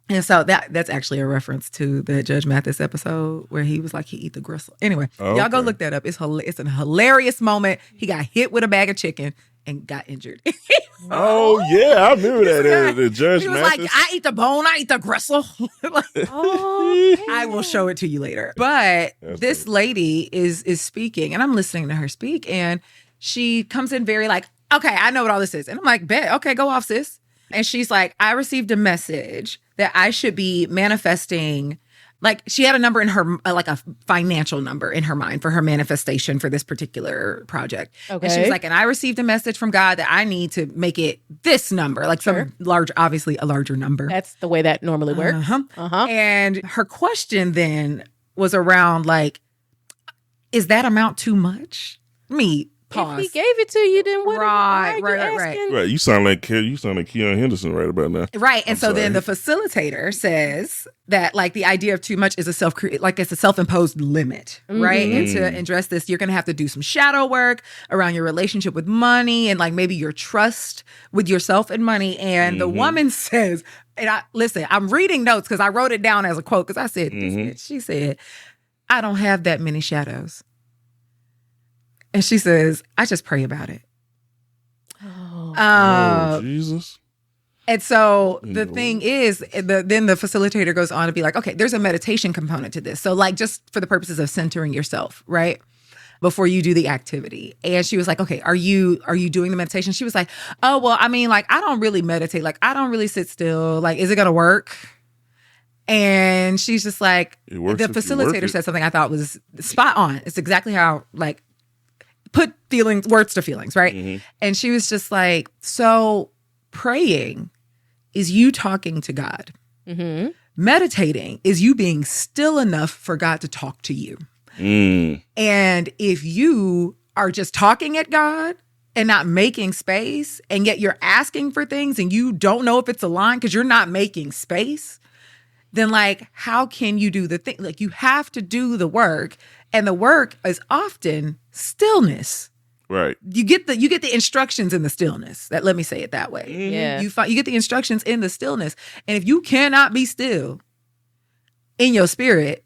And so that's actually a reference to the Judge Mathis episode where he was like, he eat the gristle. Anyway, y'all go look that up. It's a hilarious moment. He got hit with a bag of chicken and got injured. Oh, yeah. I remember that. The Judge He was Mathis. like, I eat the bone, I eat the gristle. I will show it to you later. But this lady is speaking, and I'm listening to her speak, and she comes in very like, okay, I know what all this is. And I'm like, bet, okay, go off, sis. And she's like, I received a message that I should be manifesting. Like, she had a number in her, like a financial number in her mind for her manifestation for this particular project. Okay. And she was like, and I received a message from God that I need to make it this number, like some large, obviously a larger number. That's the way that normally works. And her question then was around like, is that amount too much? Pause. If he gave it to you, then what? Right. Right. You sound like Keon Henderson right about now. Right. And so then the facilitator says that like the idea of too much is it's a self-imposed limit, right? And to address this, you're going to have to do some shadow work around your relationship with money and like maybe your trust with yourself and money. And the woman says, and I'm reading notes because I wrote it down as a quote because I said, this bitch, she said, I don't have that many shadows. And she says, I just pray about it. Oh, Jesus. And so the thing is, then the facilitator goes on to be like, okay, there's a meditation component to this. So like just for the purposes of centering yourself, right? Before you do the activity. And she was like, okay, are you doing the meditation? She was like, oh, well, I mean, like, I don't really meditate. Like, I don't really sit still. Like, is it going to work? And she's just like, the facilitator said something I thought was spot on. It's exactly how, like, put words to feelings, right? And she was just like, so praying is you talking to God. Meditating is you being still enough for God to talk to you. And if you are just talking at God and not making space, and yet you're asking for things and you don't know if it's aligned because you're not making space, then like, how can you do the thing? Like, you have to do the work, and the work is often stillness. Right. You get the instructions in the stillness. Let me say it that way. Yeah. You get the instructions in the stillness, and if you cannot be still in your spirit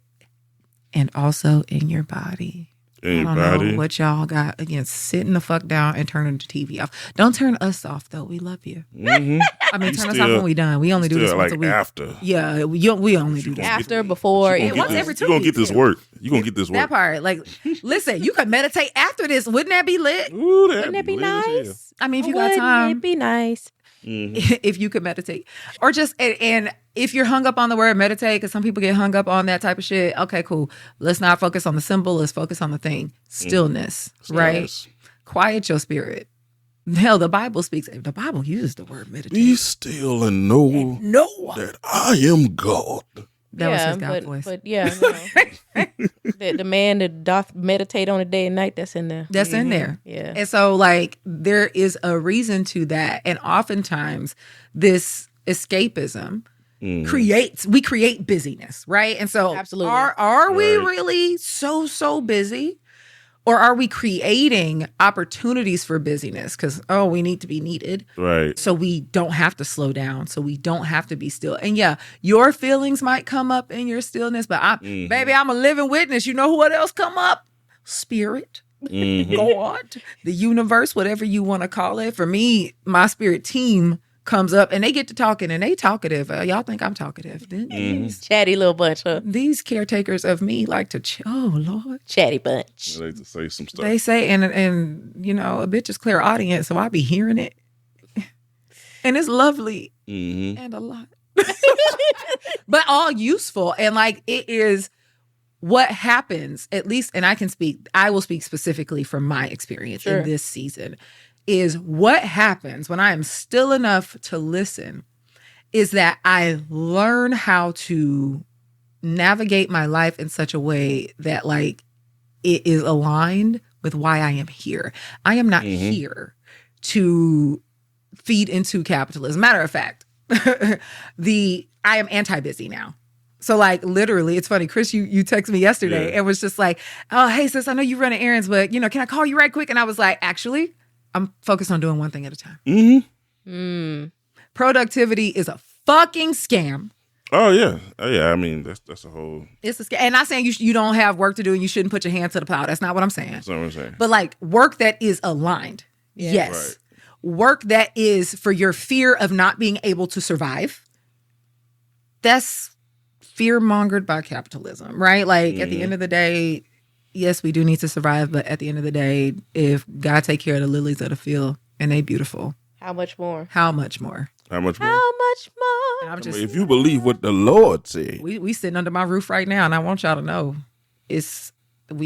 and also in your body. I don't know what y'all got against sitting the fuck down and turning the TV off. Don't turn us off, though. We love you. I mean, turn us off when we done. We only do this once a week. After. Yeah, we only do that. After, before. Once every 2 weeks. You're going to get this work. You're going to get this work. That part. Like, listen, you could meditate after this. Wouldn't that be lit? Ooh, Wouldn't that be nice? I mean, if you got time. Wouldn't it be nice? If you could meditate. Or just, and if you're hung up on the word meditate, because some people get hung up on that type of shit, okay, cool. Let's not focus on the symbol. Let's focus on the thing. Stillness, right? Quiet your spirit. Hell, the Bible uses the word meditate. Be still and know that I am God. That was his God voice. But yeah, the man that doth meditate on a day and night, that's in there. That's in there. Yeah. And so like there is a reason to that. And oftentimes this escapism we create busyness, right? And so absolutely. Are we really so busy? Or are we creating opportunities for busyness? Because, we need to be needed. Right. So we don't have to slow down. So we don't have to be still. And yeah, your feelings might come up in your stillness, but baby, I'm a living witness. You know what else come up? Spirit. God. The universe, whatever you want to call it. For me, my spirit team comes up and they get to talking and they talkative. Y'all think I'm talkative. Chatty little bunch, huh? These caretakers of me like to, oh Lord. Chatty bunch. They like to say some stuff. They say, and a bitch is clairaudient, so I be hearing it. And it's lovely and a lot. But all useful. And like it is what happens, at least, and I will speak specifically from my experience in this season, is what happens when I am still enough to listen is that I learn how to navigate my life in such a way that like it is aligned with why I am here. I am not here to feed into capitalism. Matter of fact, I am anti-busy now. So like literally, it's funny, Chris, you texted me yesterday and was just like, oh, hey sis, I know you're running errands, but can I call you right quick? And I was like, actually, I'm focused on doing one thing at a time. Mm-hmm. Productivity is a fucking scam. Oh yeah. I mean, that's a whole. It's a scam. And not saying you don't have work to do and you shouldn't put your hand to the plow. That's not what I'm saying. That's not what I'm saying. But like work that is aligned. Yeah. Yes. Right. Work that is for your fear of not being able to survive. That's fear mongered by capitalism, right? Like at the end of the day, yes, we do need to survive. But at the end of the day, if God take care of the lilies of the field and they beautiful, How much more? how much more? How much more? How much more? I'm just If you believe what the Lord said, we sitting under my roof right now, and I want y'all to know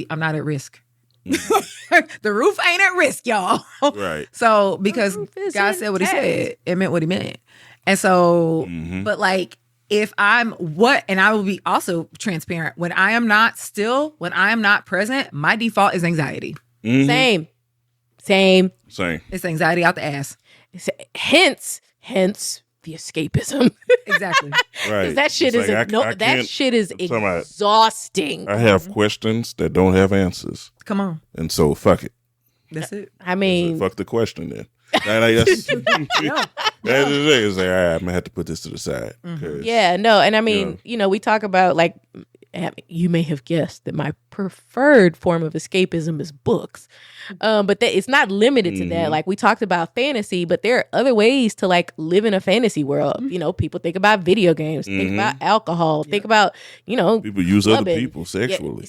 I'm not at risk. The roof ain't at risk, y'all. right? So because roof is God said what he intact. said, it meant what he meant. And so, but like if and I will be also transparent, when I am not present, my default is anxiety. Same. Same. It's anxiety out the ass. Hence the escapism. Exactly. Right. That shit It's is like, I that can't- shit is I'm talking about- exhausting. I have questions that don't have answers, Come on. and so fuck it. That's it. I mean, Fuck the question then. That's it. It's like, all right, I'm gonna have to put this to the side. 'Cause- yeah, no, and I mean, we talk about like you may have guessed that my preferred form of escapism is books, but that it's not limited to that. Like we talked about fantasy, but there are other ways to like live in a fantasy world. People think about video games, think about alcohol, think about people use other clubbing. people sexually.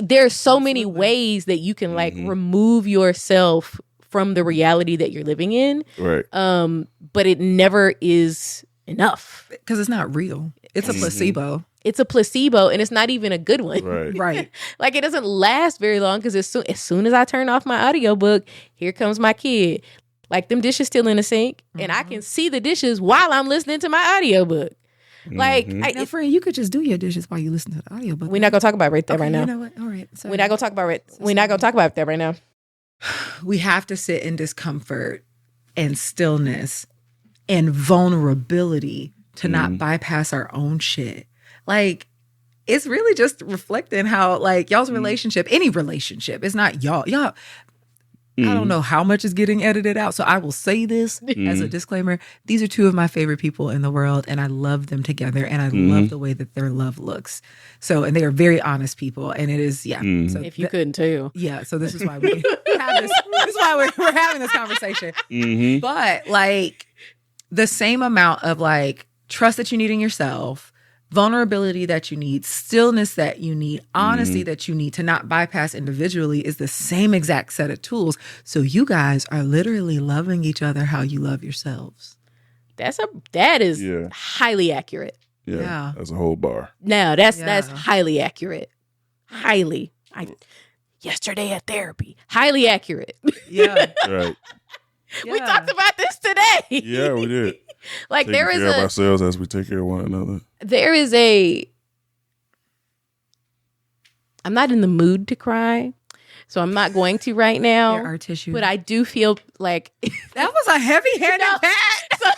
There's so many ways that you can like remove yourself from the reality that you're living in. Right. But it never is enough. Because it's not real. It's a placebo. It's a placebo, and it's not even a good one. Right. Right. Like it doesn't last very long because as soon as I turn off my audiobook, here comes my kid. Like them dishes still in the sink, and I can see the dishes while I'm listening to my audiobook. Like Now, friend, you could just do your dishes while you listen to the audiobook. we're not gonna talk about it right now. You know what? All right. Sorry. We're not gonna talk about it. We're not gonna talk about that right now. We have to sit in discomfort and stillness and vulnerability to not bypass our own shit. Like, it's really just reflecting how, like, y'all's relationship, any relationship, it's not y'all. I don't know how much is getting edited out. So I will say this as a disclaimer. These are two of my favorite people in the world, and I love them together, and I love the way that their love looks. So, and they are very honest people, and it is, So If you couldn't tell. yeah, so this is why we have this. This is why we're having this conversation. But like the same amount of like trust that you need in yourself, vulnerability that you need, stillness that you need, honesty that you need to not bypass individually is the same exact set of tools. So you guys are literally loving each other how you love yourselves. That is highly accurate. Yeah. That's a whole bar. No, that's highly accurate. Highly. Yesterday at therapy. Highly accurate. Yeah. Right. We talked about this today. Yeah, we did. Like Taking there is care of ourselves as we take care of one another. I'm not in the mood to cry, so I'm not going to right now. There are tissues. But I do feel like that was a heavy-handed pat.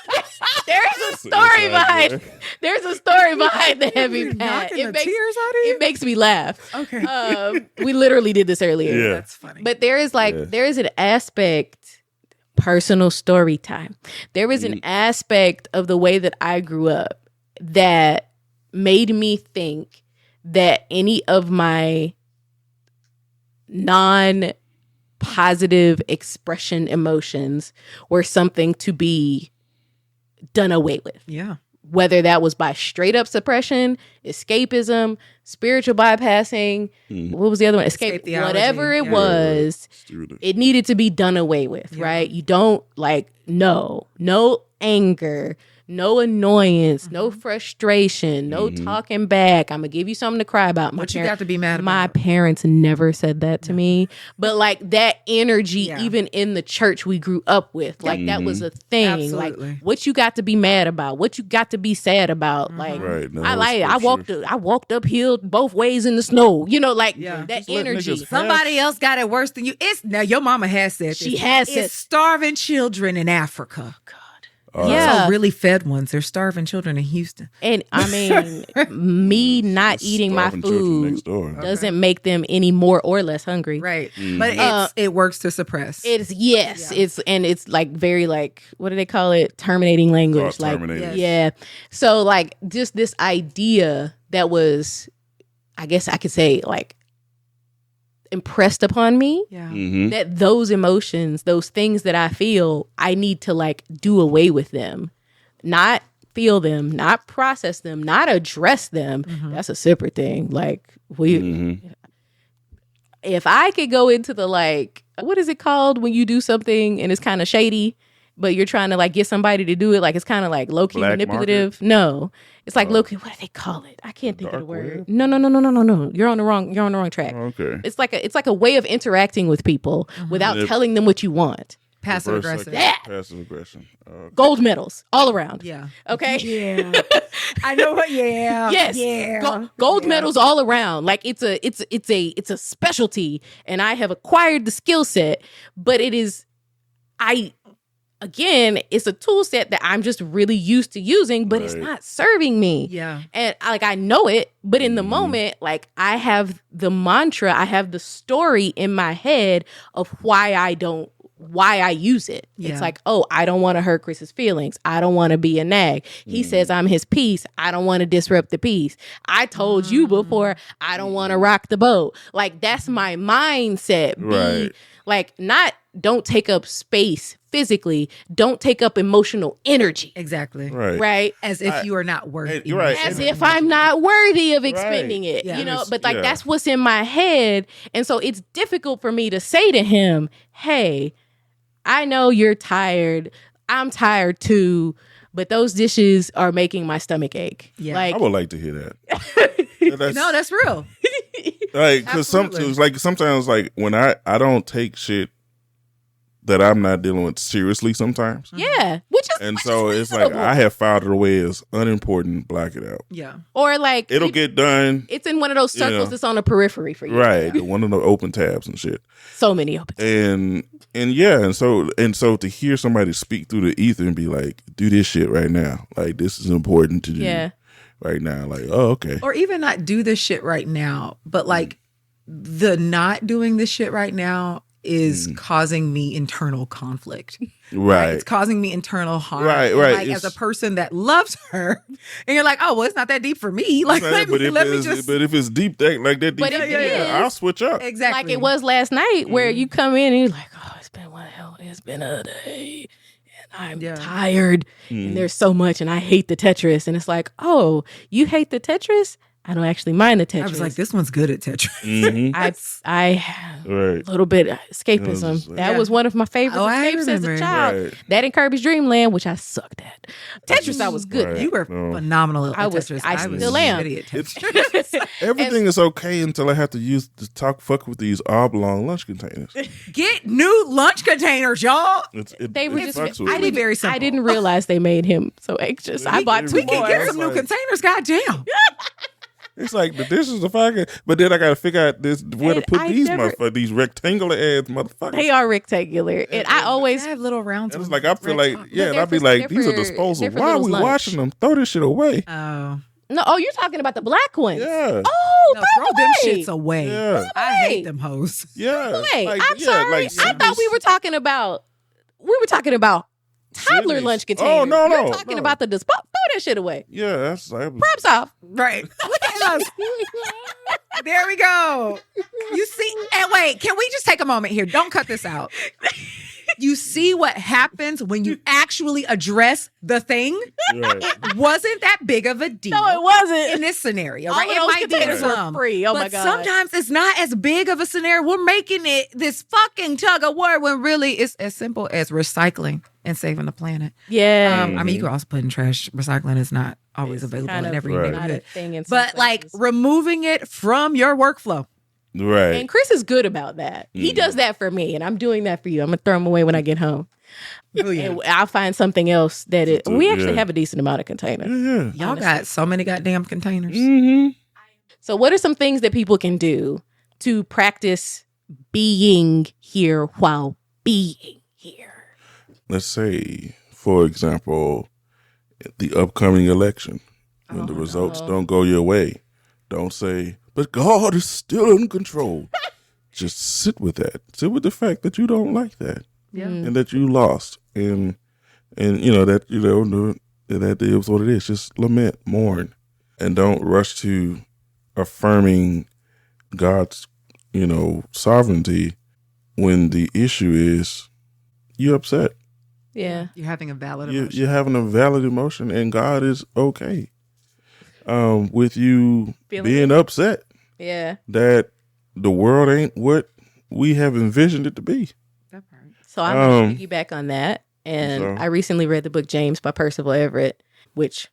there's a story behind. There's a story behind the heavy pat. Knocking the tears out of you? It makes me laugh. Okay. We literally did this earlier. Yeah. That's funny. But there is there is an aspect, personal story time. There is an aspect of the way that I grew up that made me think that any of my non-positive expression emotions were something to be done away with. Yeah. Whether that was by straight up suppression, escapism, spiritual bypassing, what was the other one? Escape theology. Whatever it was, it needed to be done away with, right? You don't no anger, no annoyance, no frustration, no talking back. I'm gonna give you something to cry about. What you got to be mad about? My parents never said that to me, but like that energy, even in the church we grew up with, like that was a thing. Absolutely. Like what you got to be mad about, what you got to be sad about. Like I walked uphill both ways in the snow. That energy. Somebody else got it worse than you. Now your mama has said this. She has it's starving children in Africa. Yeah. Also really fed ones. They're starving children in Houston. And I mean, me not eating my Starving children food next door. doesn't make them any more or less hungry. Right. But it works to suppress. It's like very like, what do they call it? Terminating language. Oh, like, terminating. yeah. So like just this idea that was, I guess I could say like impressed upon me. Yeah. Mm-hmm. That those emotions, those things that I feel, I need to like do away with them, not feel them, not process them, not address them. That's a separate thing. Like if I could go into the like, what is it called when you do something and it's kind of shady, but you're trying to like get somebody to do it, like it's kind of like low key Black manipulative. market? No, it's like low key. What do they call it? I can't think of the Dark word. web? No. You're on the wrong track. Okay. It's like a way of interacting with people without telling them what you want. Passive Reverse aggressive. Yeah. Passive aggression. Okay. Gold medals all around. Yeah. Okay. Yeah. I know what. Yeah. Yes. Yeah. Gold medals all around. Like it's a specialty, and I have acquired the skill set. But it's a tool set that I'm just really used to using, but it's Right. not serving me. Yeah. And I know it, but in the moment, like I have the mantra, I have the story in my head of why I use it. Yeah. It's like, oh, I don't want to hurt Chris's feelings. I don't want to be a nag. He says I'm his piece. I don't want to disrupt the peace. I told you before, I don't want to rock the boat. Like that's my mindset. Right. Like not don't take up space physically. Don't take up emotional energy. Exactly. Right. As if you are not worthy. You're right. As if I'm not worthy of expending it, Yeah. you know, It's- but like yeah. that's what's in my head. And so it's difficult for me to say to him, hey, I know you're tired. I'm tired too, but those dishes are making my stomach ache. Yeah. Like, I would like to hear that. No, that's real. Like, because sometimes, like when I don't take shit that I'm not dealing with seriously sometimes, yeah, which is so it's like reasonable. I have filed it away as unimportant, black it out. Yeah. or like It'll get done, it's in one of those circles know. that's on the periphery for you. right? One of the open tabs and shit, So many open. and so to hear somebody speak through the ether and be like, "Do this shit right now," like this is important to do. Yeah. Right now, like, oh, okay. Or even not do this shit right now, but like the not doing this shit right now is causing me internal conflict. Right. It's causing me internal harm. Right, And, right. Like It's- as a person that loves her, and you're like, oh, well, it's not that deep for me. Like, Right, let me just. but if it's deep like that deep, But if it is- I'll switch up. Exactly. Like it was last night where you come in and you're like, oh, it's been a day. I'm tired and there's so much and I hate the Tetris. And it's like, oh, you hate the Tetris? I don't actually mind the Tetris. I was like, this one's good at Tetris. Mhm. I Right. a little bit of escapism. It was- That was one of my favorite Oh, I escapes as a remember. child. Right. That and Kirby's Dream Land, which I sucked at. Tetris, I was good Right. at. You were No. phenomenal at I was- Tetris. I was still am. shitty at Tetris. Everything is okay until I have to fuck with these oblong lunch containers. Get new lunch containers, y'all. They were just. fucks with I me. didn't. very I simple. didn't realize they made him so anxious. I bought two We can more. get some Like- new containers, goddamn. It's like the dishes are fucking, but then I gotta figure out where to And put I these never- motherfuckers, these rectangular ass motherfuckers. They are rectangular, and I always. I have little rounds. And it's with like I feel red like top. and they're I'd be for- like, they're these are for- disposable. they're for Why are Little's we lunch. washing them? Throw this shit away. Oh. No, oh, you're talking about the black ones. Yeah. Oh, No, by throw the them way. shits away. Yeah. I hate them hoes. Yeah. Wait, Like, I'm yeah, sorry. like I thought we were talking about. toddler Cities. lunch containers. Oh, no, You're no, talking no. about the throw that shit away. Yeah, that's like, Props off. Right. Look at us. There we go. You see, and wait, can we just take a moment here? Don't cut this out. You see what happens when you actually address the thing? right. It wasn't that big of a deal. No, it wasn't. In this scenario, All right? of It those might be containers were some, free. Oh, but my God. sometimes it's not as big of a scenario. We're making it this fucking tug of war when really it's as simple as recycling and saving the planet. Yeah. I mean, you can also put in trash. Recycling is not always available kind in of every Right. not a neighborhood. thing in some But like places. removing it from your workflow. Right. And Chris is good about that. He does that for me, and I'm doing that for you. I'm gonna throw them away when I get home. Oh, yeah. And I'll find something else that it. We actually Yeah. have a decent amount of containers. Yeah. Y'all got so many goddamn containers. Mm-hmm. So, what are some things that people can do to practice being here while being here? Let's say for example, the upcoming election, when the results don't go your way, don't say, but God is still in control. Just sit with that. Sit with the fact that you don't like that. Yeah. And that you lost. And that, that is what it is. Just lament, mourn, and don't rush to affirming God's, sovereignty when the issue is you're upset. Yeah. You're having a valid emotion. You're having a valid emotion, and God is okay with you being upset. Yeah. That the world ain't what we have envisioned it to be. That part. So I'm going to piggyback on that. And I recently read the book James by Percival Everett, which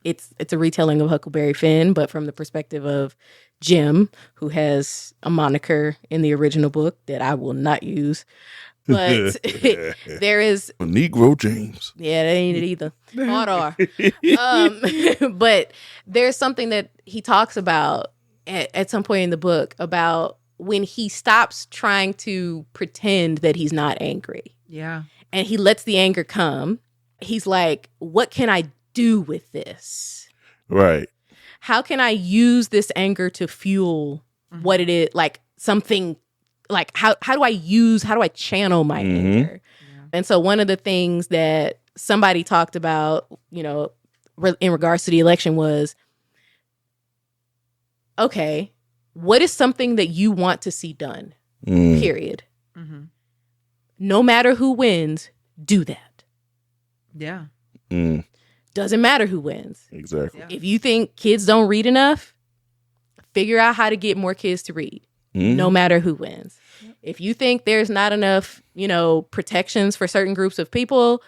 it's a retelling of Huckleberry Finn, but from the perspective of Jim, who has a moniker in the original book that I will not use. But there is Negro James. Yeah, that ain't it either. But there's something that he talks about at some point in the book about when he stops trying to pretend that he's not angry. Yeah. And he lets the anger come. He's like, what can I do with this? Right. How can I use this anger to fuel what it is? Like something like how do I channel my anger? Yeah. And so one of the things that somebody talked about, in regards to the election was, okay, what is something that you want to see done? Period. Mm-hmm. No matter who wins, do that. Yeah. Doesn't matter who wins. Exactly. If you think kids don't read enough, figure out how to get more kids to read. No matter who wins. If you think there's not enough, protections for certain groups of people,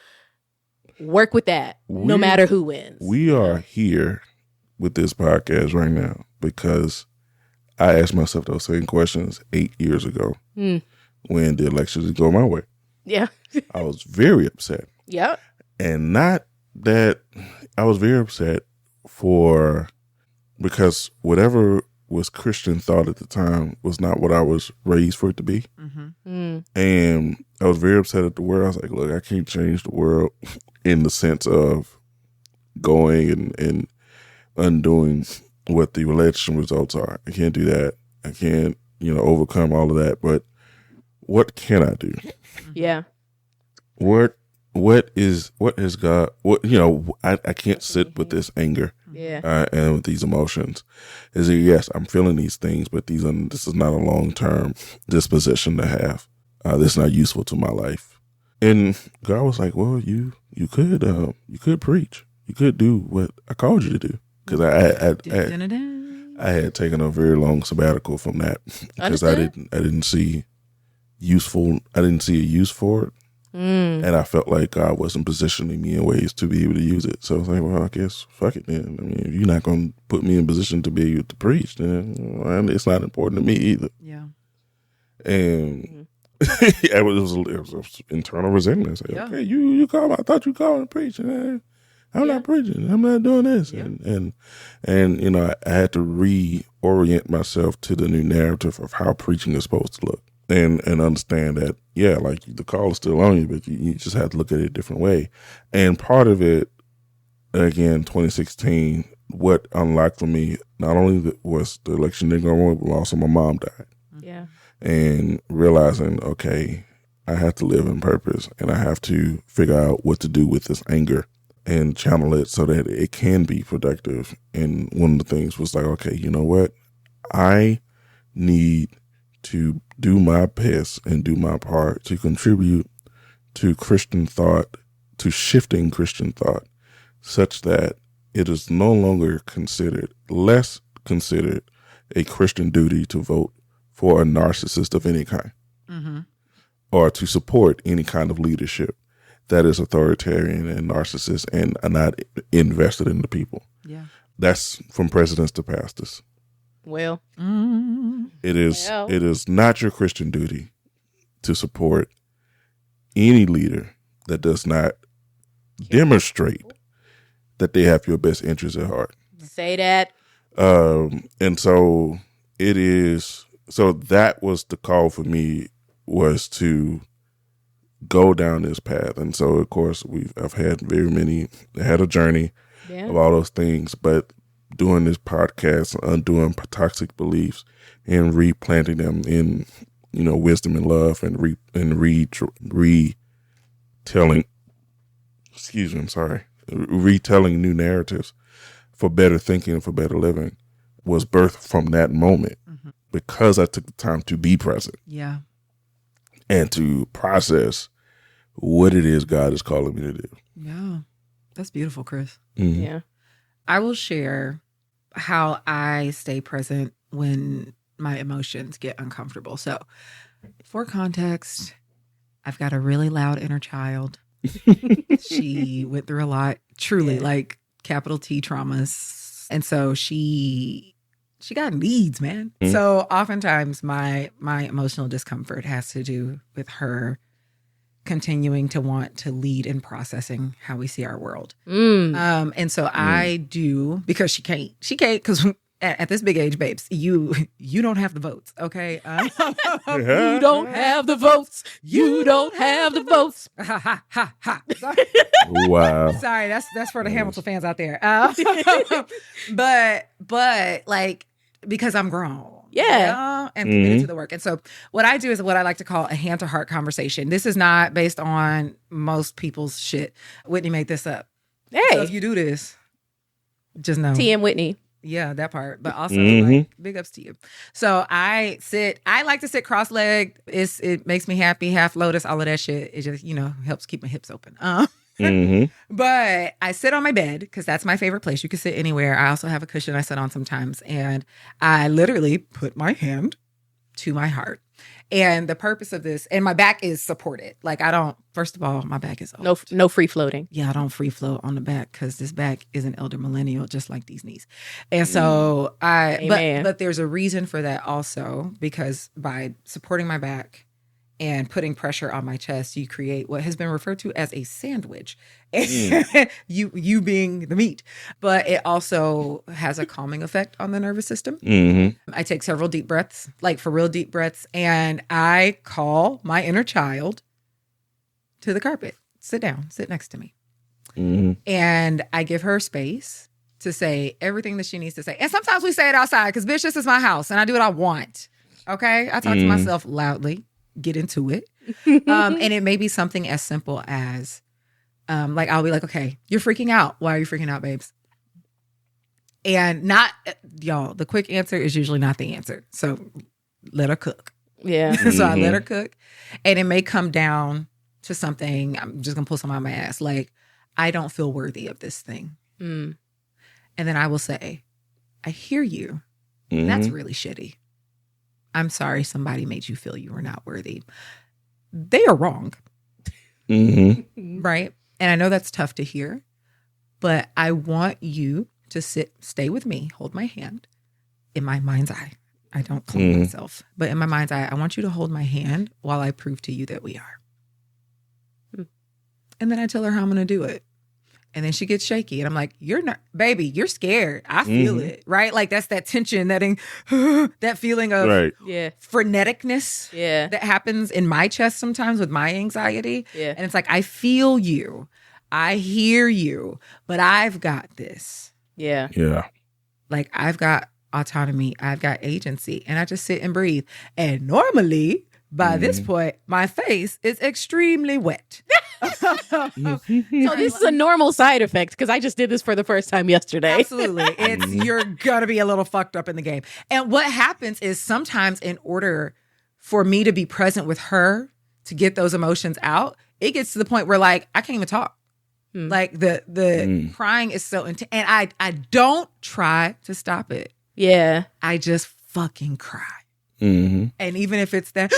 work with that. No matter who wins. We are here with this podcast right now because I asked myself those same questions 8 years ago when the election didn't go my way. Yeah. I was very upset. Yep. And not that I was very upset because whatever was Christian thought at the time was not what I was raised for it to be. And I was very upset at the world. I was like, look, I can't change the world in the sense of going and undoing what the election results are. I can't do that. I can't, overcome all of that. But what can I do? Yeah. What is God? I can't sit with this anger. Yeah. And with these emotions. Yes, I'm feeling these things, but this is not a long-term disposition to have. This is not useful to my life. And God was like, well, you could preach. You could do what I called you to do. Because I had taken a very long sabbatical from that because I didn't see a use for it. And I felt like God wasn't positioning me in ways to be able to use it. So I was like, well, I guess fuck it then. I mean, if you're not going to put me in position to be able to preach, then it's not important to me either. Yeah. And it was internal resentment. Like, okay, you call me. I thought you called to preach. And I'm not preaching. I'm not doing this. Yeah. And I had to reorient myself to the new narrative of how preaching is supposed to look. And understand that, like the call is still on you, but you just have to look at it a different way. And part of it, again, 2016, what unlocked for me, not only was the election didn't go wrong, but also my mom died. Yeah. And realizing, okay, I have to live in purpose and I have to figure out what to do with this anger and channel it so that it can be productive. And one of the things was like, okay, you know what? I need to do my best and do my part to contribute to Christian thought, to shifting Christian thought, such that it is no longer less considered a Christian duty to vote for a narcissist of any kind, or to support any kind of leadership that is authoritarian and narcissist and are not invested in the people. Yeah, that's from presidents to pastors. Well, it is not your Christian duty to support any leader that does not demonstrate that they have your best interests at heart. Say that. And so it is. So that was the call for me, was to go down this path. And so, of course, I've had had a journey of all those things, but doing this podcast, undoing toxic beliefs and replanting them in, wisdom and love, and retelling, retelling new narratives for better thinking and for better living was birthed from that moment, because I took the time to be present. Yeah. And to process what it is God is calling me to do. Yeah. That's beautiful, Chris. Mm-hmm. Yeah. I will share how I stay present when my emotions get uncomfortable. So, for context, I've got a really loud inner child. She went through a lot, truly, like capital T traumas. And so she got needs, man. Mm-hmm. So oftentimes my emotional discomfort has to do with her continuing to want to lead in processing how we see our world. And so I do, because she can't, because at this big age, babes, you don't have the votes, okay? You don't have the votes. You don't have the votes. Ha, ha, ha, ha. Wow. Sorry, that's for the Hamilton fans out there. But like, because I'm grown. Yeah. And committed to the work. And so what I do is what I like to call a hand to heart conversation. This is not based on most people's shit. Whitney made this up. Hey. So if you do this, just know. TM Whitney. Yeah, that part. But also, like, big ups to you. So I like to sit cross-legged. It makes me happy, half lotus, all of that shit. It just, helps keep my hips open. But I sit on my bed because that's my favorite place. You can sit anywhere. I also have a cushion I sit on sometimes. And I literally put my hand to my heart. And the purpose of this, and my back is supported. Like first of all, my back is old. No free floating. Yeah, I don't free float on the back because this back is an elder millennial, just like these knees. And so but there's a reason for that also, because by supporting my back and putting pressure on my chest, you create what has been referred to as a sandwich. You being the meat. But it also has a calming effect on the nervous system. I take several deep breaths, like for real deep breaths, and I call my inner child to the carpet. Sit down, sit next to me. And I give her space to say everything that she needs to say. And sometimes we say it outside because, bitch, this is my house and I do what I want. Okay? I talk to myself loudly. Get into it. And it may be something as simple as, like, I'll be like, okay, you're freaking out. Why are you freaking out, babes? And y'all, the quick answer is usually not the answer. So let her cook. Yeah. So I let her cook. And it may come down to something, I'm just going to pull some out of my ass. Like, I don't feel worthy of this thing. And then I will say, I hear you. That's really shitty. I'm sorry somebody made you feel you were not worthy. They are wrong. Right? And I know that's tough to hear, but I want you to stay with me, hold my hand in my mind's eye. I don't clone myself, but in my mind's eye, I want you to hold my hand while I prove to you that we are. And then I tell her how I'm going to do it. And then she gets shaky. And I'm like, you're not, baby, you're scared. I feel it, right? Like that's that tension, that feeling of freneticness that happens in my chest sometimes with my anxiety. Yeah. And it's like, I feel you. I hear you. But I've got this. Yeah. Yeah. Like I've got autonomy. I've got agency. And I just sit and breathe. And normally, by this point, my face is extremely wet. So this is a normal side effect because I just did this for the first time yesterday. Absolutely. You're going to be a little fucked up in the game. And what happens is sometimes in order for me to be present with her to get those emotions out, it gets to the point where like, I can't even talk. Like the crying is so intense. And I don't try to stop it. Yeah. I just fucking cry. And even if it's that,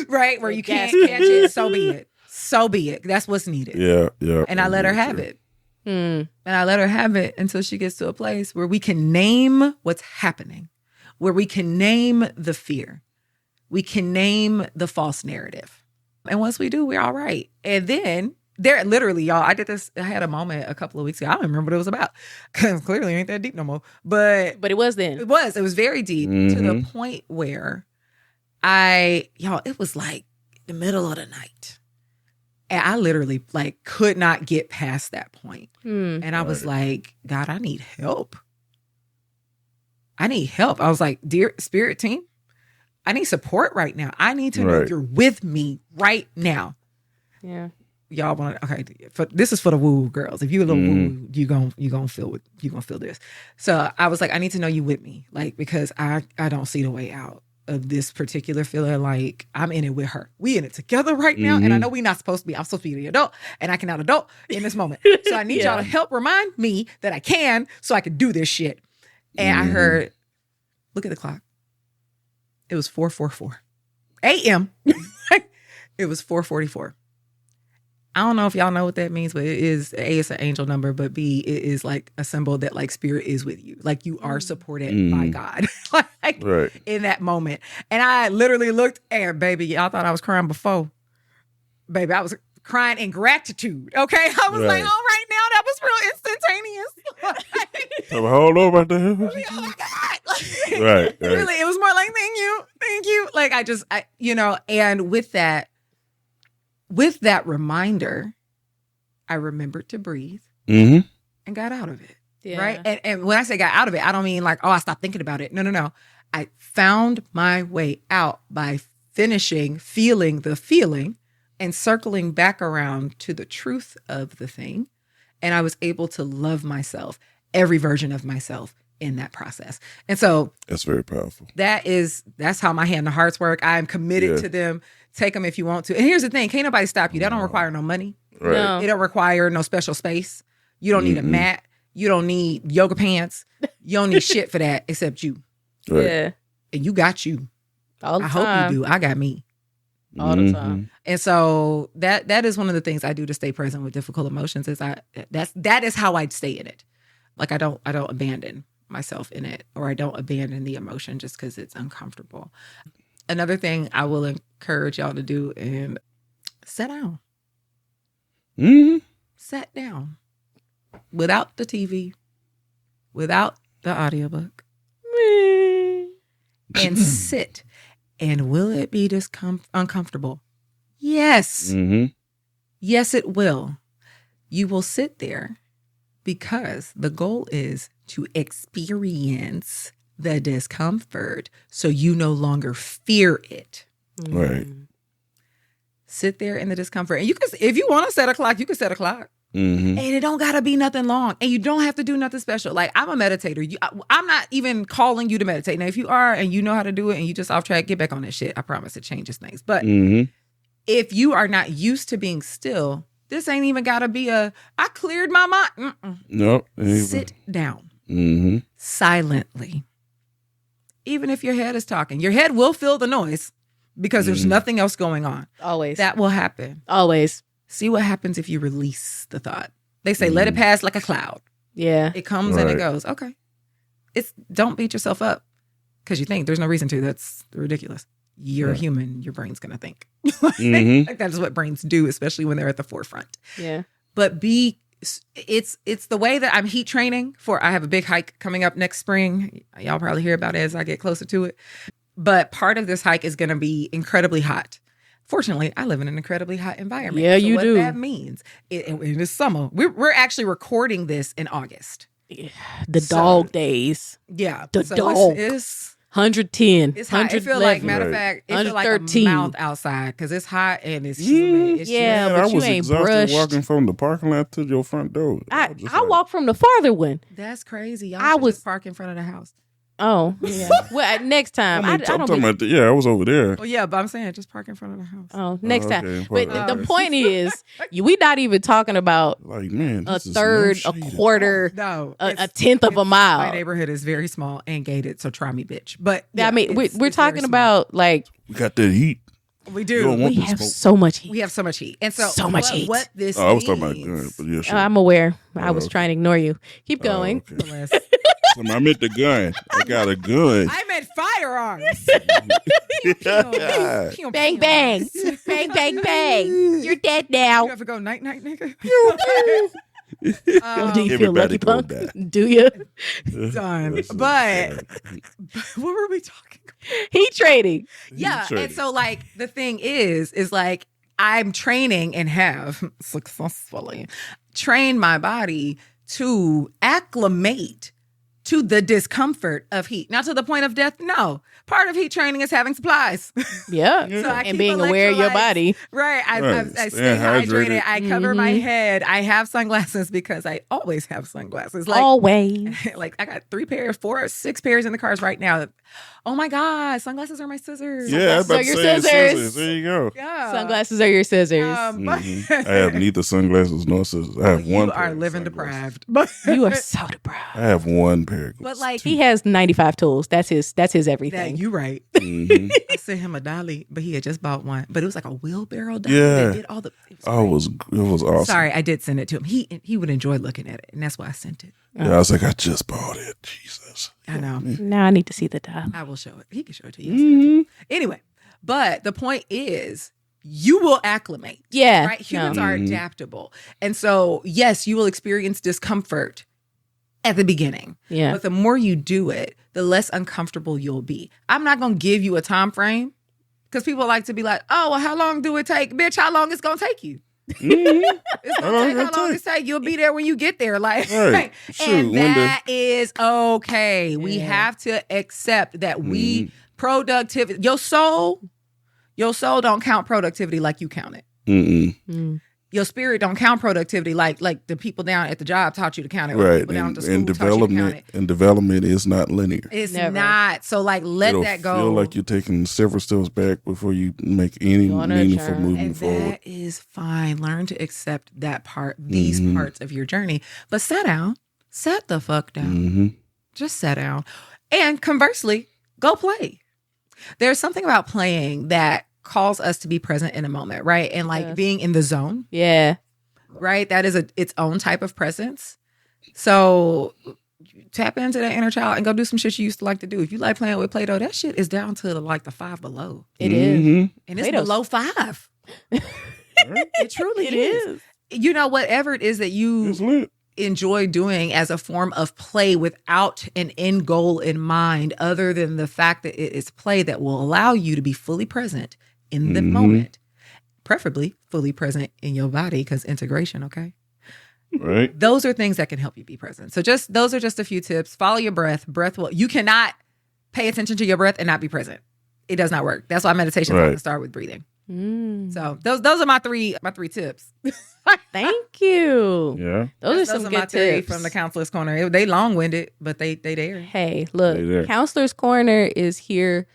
right, where you can't catch it, so be it. So be it. That's what's needed. Yeah, yeah. And I let her have it. And I let her have it until she gets to a place where we can name what's happening, where we can name the fear. We can name the false narrative. And once we do, we're all right. And then there, literally, y'all, I had a moment a couple of weeks ago. I don't remember what it was about because clearly it ain't that deep no more. But it was then. It was very deep to the point where it was like the middle of the night. And I literally like could not get past that point. And I was like, God, I need help. I need help. I was like, dear spirit team, I need support right now. I need to know you're with me right now. Yeah. Y'all want to, okay, this is for the woo girls. If you're a little woo, you gonna feel this. So I was like, I need to know you with me. Like, because I don't see the way out of this particular feeling. Like, I'm in it with her. We in it together right now. And I know we're not supposed to be. I'm supposed to be the adult, and I cannot adult in this moment. So I need y'all to help remind me that I can, so I can do this shit. And I heard, look at the clock. It was 4:44 a.m. It was 4:44. I don't know if y'all know what that means, but it is, A, it's an angel number, but B, it is like a symbol that like spirit is with you. Like you are supported by God in that moment. And I literally looked and baby, y'all thought I was crying before. Baby, I was crying in gratitude. Okay. I was like, all right, now that was real instantaneous. So hold on right there. Oh my God. Right. Really, it was more like, thank you. Like I and with that reminder, I remembered to breathe and got out of it. Yeah. Right. And when I say got out of it, I don't mean like, oh, I stopped thinking about it. No. I found my way out by feeling the feeling and circling back around to the truth of the thing. And I was able to love myself, every version of myself in that process. And so that's very powerful. That's how my hand and hearts work. I'm committed to them. Take them if you want to. And here's the thing. Can't nobody stop you. That don't require no money. Right. No. It don't require no special space. You don't need a mat. You don't need yoga pants. You don't need shit for that except you. Right. Yeah. And you got you. All the I time. hope you do. I got me. All the time. And so that is one of the things I do to stay present with difficult emotions is that is how I'd stay in it. Like I don't abandon myself in it, or I don't abandon the emotion just because it's uncomfortable. Another thing I will encourage y'all to do and sit down. Sit down. Without the TV, without the audiobook. And sit. And will it be uncomfortable? Yes. Yes, it will. You will sit there because the goal is to experience the discomfort so you no longer fear it. Right. Sit there in the discomfort. And you can, if you want to set a clock, you can set a clock. And it don't got to be nothing long. And you don't have to do nothing special. Like, I'm a meditator. I'm not even calling you to meditate. Now, if you are and you know how to do it and you just off track, get back on that shit. I promise it changes things. But if you are not used to being still, this ain't even got to be I cleared my mind. Nope. Sit down silently. Even if your head is talking, your head will fill the noise because there's nothing else going on. Always. That will happen. Always. See what happens if you release the thought. They say, let it pass like a cloud. Yeah. It comes and it goes. Okay. Don't beat yourself up because you think there's no reason to. That's ridiculous. You're human. Your brain's going to think. Like that is what brains do, especially when they're at the forefront. Yeah. But it's the way that I'm heat training I have a big hike coming up next spring. Y'all probably hear about it as I get closer to it. But part of this hike is going to be incredibly hot. Fortunately, I live in an incredibly hot environment. Yeah, so you do. What that means, it is summer. We're actually recording this in August. Yeah. The dog days. Yeah. The dog. It's 110. It's hot. It feels like, matter of fact, it feels like a mouth outside because it's hot and it's humid. It's yeah, but I was you ain't exhausted brushed. walking from the parking lot to your front door. I walked from the farther one. That's crazy. Y'all should just park in front of the house. Oh, yeah. Well, next time. I'm talking about I was over there. Oh, yeah, but I'm saying just park in front of the house. Oh, next time. Okay, but the point is, we not even talking about like, man, a third, a quarter, a tenth of a mile. My neighborhood is very small and gated, so try me, bitch. But yeah, I mean, we're talking about like we got that heat. We do. We have so much heat. We have so much heat. And so much heat. What this I was talking about gun, but yeah, sure. I'm aware. I was trying to ignore you. Keep going. Okay. I meant the gun. I got a gun. I meant firearms. Bang, bang. Bang, bang, bang. You're dead now. You ever go night, nigga? Do you feel lucky, Everybody gonna punk? die. Do you? Done. That's so But sad. what were we talking about? Heat trading. Yeah. Trading. And so like the thing is like I'm training and have successfully trained my body to acclimate to the discomfort of heat. Not to the point of death. No. Part of heat training is having supplies. Yeah. Yeah. So I And keep being aware of your electrolytes. body. Right. I Right. stay Staying hydrated. hydrated. I cover my Mhm. head. I have sunglasses because I always have sunglasses. Always. Like I got 3 pairs, 4 or 6 pairs in the cars right now. Oh my God, sunglasses are my scissors. Yeah, I was Sunglasses about are to your say scissors. scissors. There you go. Yeah. Sunglasses are your scissors. But Mhm. I have neither sunglasses nor scissors. I have you one. pair are of living sunglasses. deprived. But You are so deprived. I have one pair. Of But, like, He has 95 tools. That's his everything. that you right. Mhm. I sent him a dolly, but he had just bought one. But it was like a wheelbarrow dolly. Yeah. That did all the. It was Oh, great. it was awesome. Sorry, I did send it to him. He would enjoy looking at it, and that's why I sent it. Yeah, I was like, I just bought it. Jesus. I know. Now I need to see the dial. I will show it. He can show it to you. Anyway, but the point is, you will acclimate. Yeah. Right? Humans No. are adaptable. And so, yes, you will experience discomfort at the beginning. Yeah. But the more you do it, the less uncomfortable you'll be. I'm not going to give you a time frame because people like to be like, oh, well, how long do it take? Bitch, how long it's going to take you? Mhm. It's How going to long take it how long take? it take. You'll be there when you get there. Like, Right. Shoot, and one day. that is okay. We Yeah. have to accept that we productivity, your soul don't count productivity like you count it. Mm-mm. Mm. Your spirit don't count productivity like the people down at the job taught you to count it. Or the Right. people down at And, the school and taught you to count development it. and development is not linear. It's Never. not. So like let It'll that go. feel like you're taking several steps back before you make any Go on a meaningful journey. movement and forward. that is fine. Learn to accept that part, these Mhm. parts of your journey. But sit down. Sit the fuck down. Mm-hmm. Just sit down. And conversely, go play. There's something about playing that calls us to be present in a moment, right? And like Yes. being in the zone, Yeah. right? That is its own type of presence. So tap into that inner child and go do some shit you used to like to do. If you like playing with Play-Doh, that shit is down to like the 5 below. It is. Mm-hmm. And it's Play-Doh's- below 5. It truly It is. is. You know, whatever it is that you It's lit. enjoy doing as a form of play without an end goal in mind, other than the fact that it is play that will allow you to be fully present in the Mhm. moment, preferably fully present in your body, because integration, okay? Right. Those are things that can help you be present. So those are just a few tips. Follow your breath. You cannot pay attention to your breath and not be present. It does not work. That's why meditation Right. doesn't start with breathing. Mm. So those are my three tips. Thank you. Yeah. Those are some my good three tips. from the counselor's corner. They long-winded, but they there. Hey, look, Hey there. Counselor's Corner is here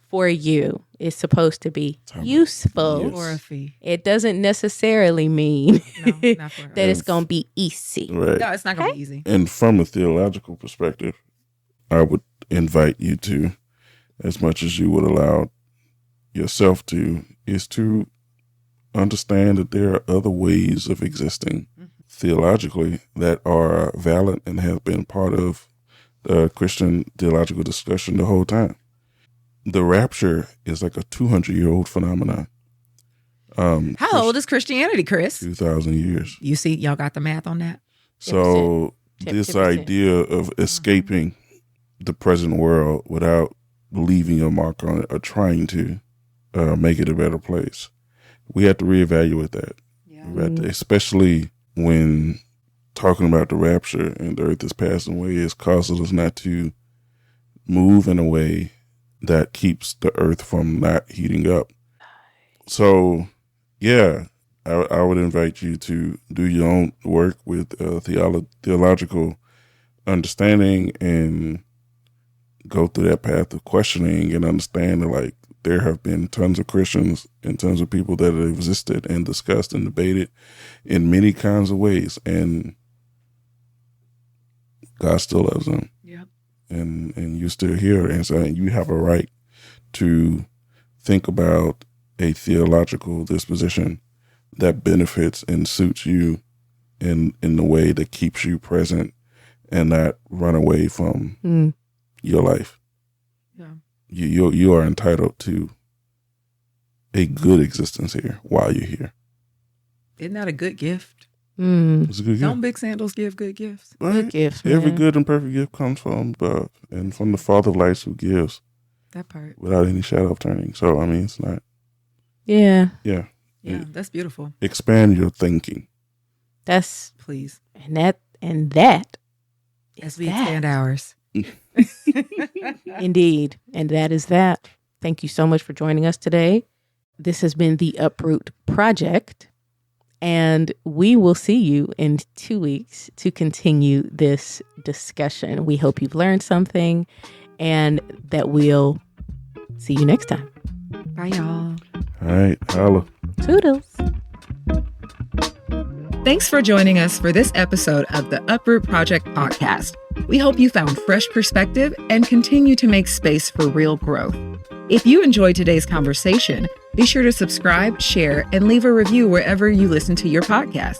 for you. It's supposed to be useful. Yes. Or a fee. It doesn't necessarily mean No, not for that it's going to be easy. Right. No, it's not going to be easy. And from a theological perspective, I would invite you to, as much as you would allow yourself to, is to understand that there are other ways of existing theologically that are valid and have been part of the Christian theological discussion the whole time. The rapture is like a 200-year-old phenomenon. How old is Christianity, Chris? 2,000 years. You see, y'all got the math on that? So 10%. this idea of escaping the present world without leaving your mark on it or trying to make it a better place, we have to reevaluate that. Yeah. We have to, especially when talking about the rapture and the earth is passing away, it causes us not to move in a way that keeps the earth from not heating up. So, yeah, I would invite you to do your own work with theological understanding and go through that path of questioning and understanding, like, there have been tons of Christians and tons of people that have existed and discussed and debated in many kinds of ways, and God still loves them. Yep. And you're still here, and so you have a right to think about a theological disposition that benefits and suits you in the way that keeps you present and not run away from your life. Yeah. You are entitled to a good existence here while you're here. Isn't that a good gift? It's a good gift. Don't big sandals give good gifts? Right? Good gifts, Every man. good and perfect gift comes from above and from the Father of lights who gives That part. without any shadow of turning. So, I mean, it's not, Yeah. yeah. Yeah, that's beautiful. Expand your thinking. That's Please. and that As is we that. expand ours. Indeed. And that is that. Thank you so much for joining us today. This has been the Uproot Project, and we will see you in 2 weeks to continue this discussion. We hope you've learned something and that we'll see you next time. Bye, y'all. All right. Holla. Toodles. Thanks for joining us for this episode of the Uproot Project Podcast. We hope you found fresh perspective and continue to make space for real growth. If you enjoyed today's conversation, be sure to subscribe, share, and leave a review wherever you listen to your podcast.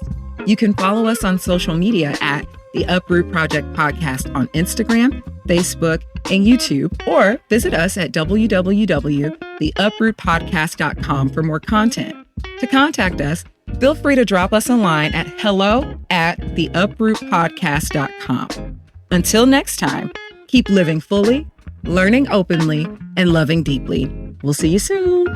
You can follow us on social media at the Uproot Project Podcast on Instagram, Facebook, and YouTube, or visit us at www.theuprootpodcast.com for more content. To contact us, feel free to drop us a line at hello@theuprootpodcast.com. Until next time, keep living fully, learning openly, and loving deeply. We'll see you soon.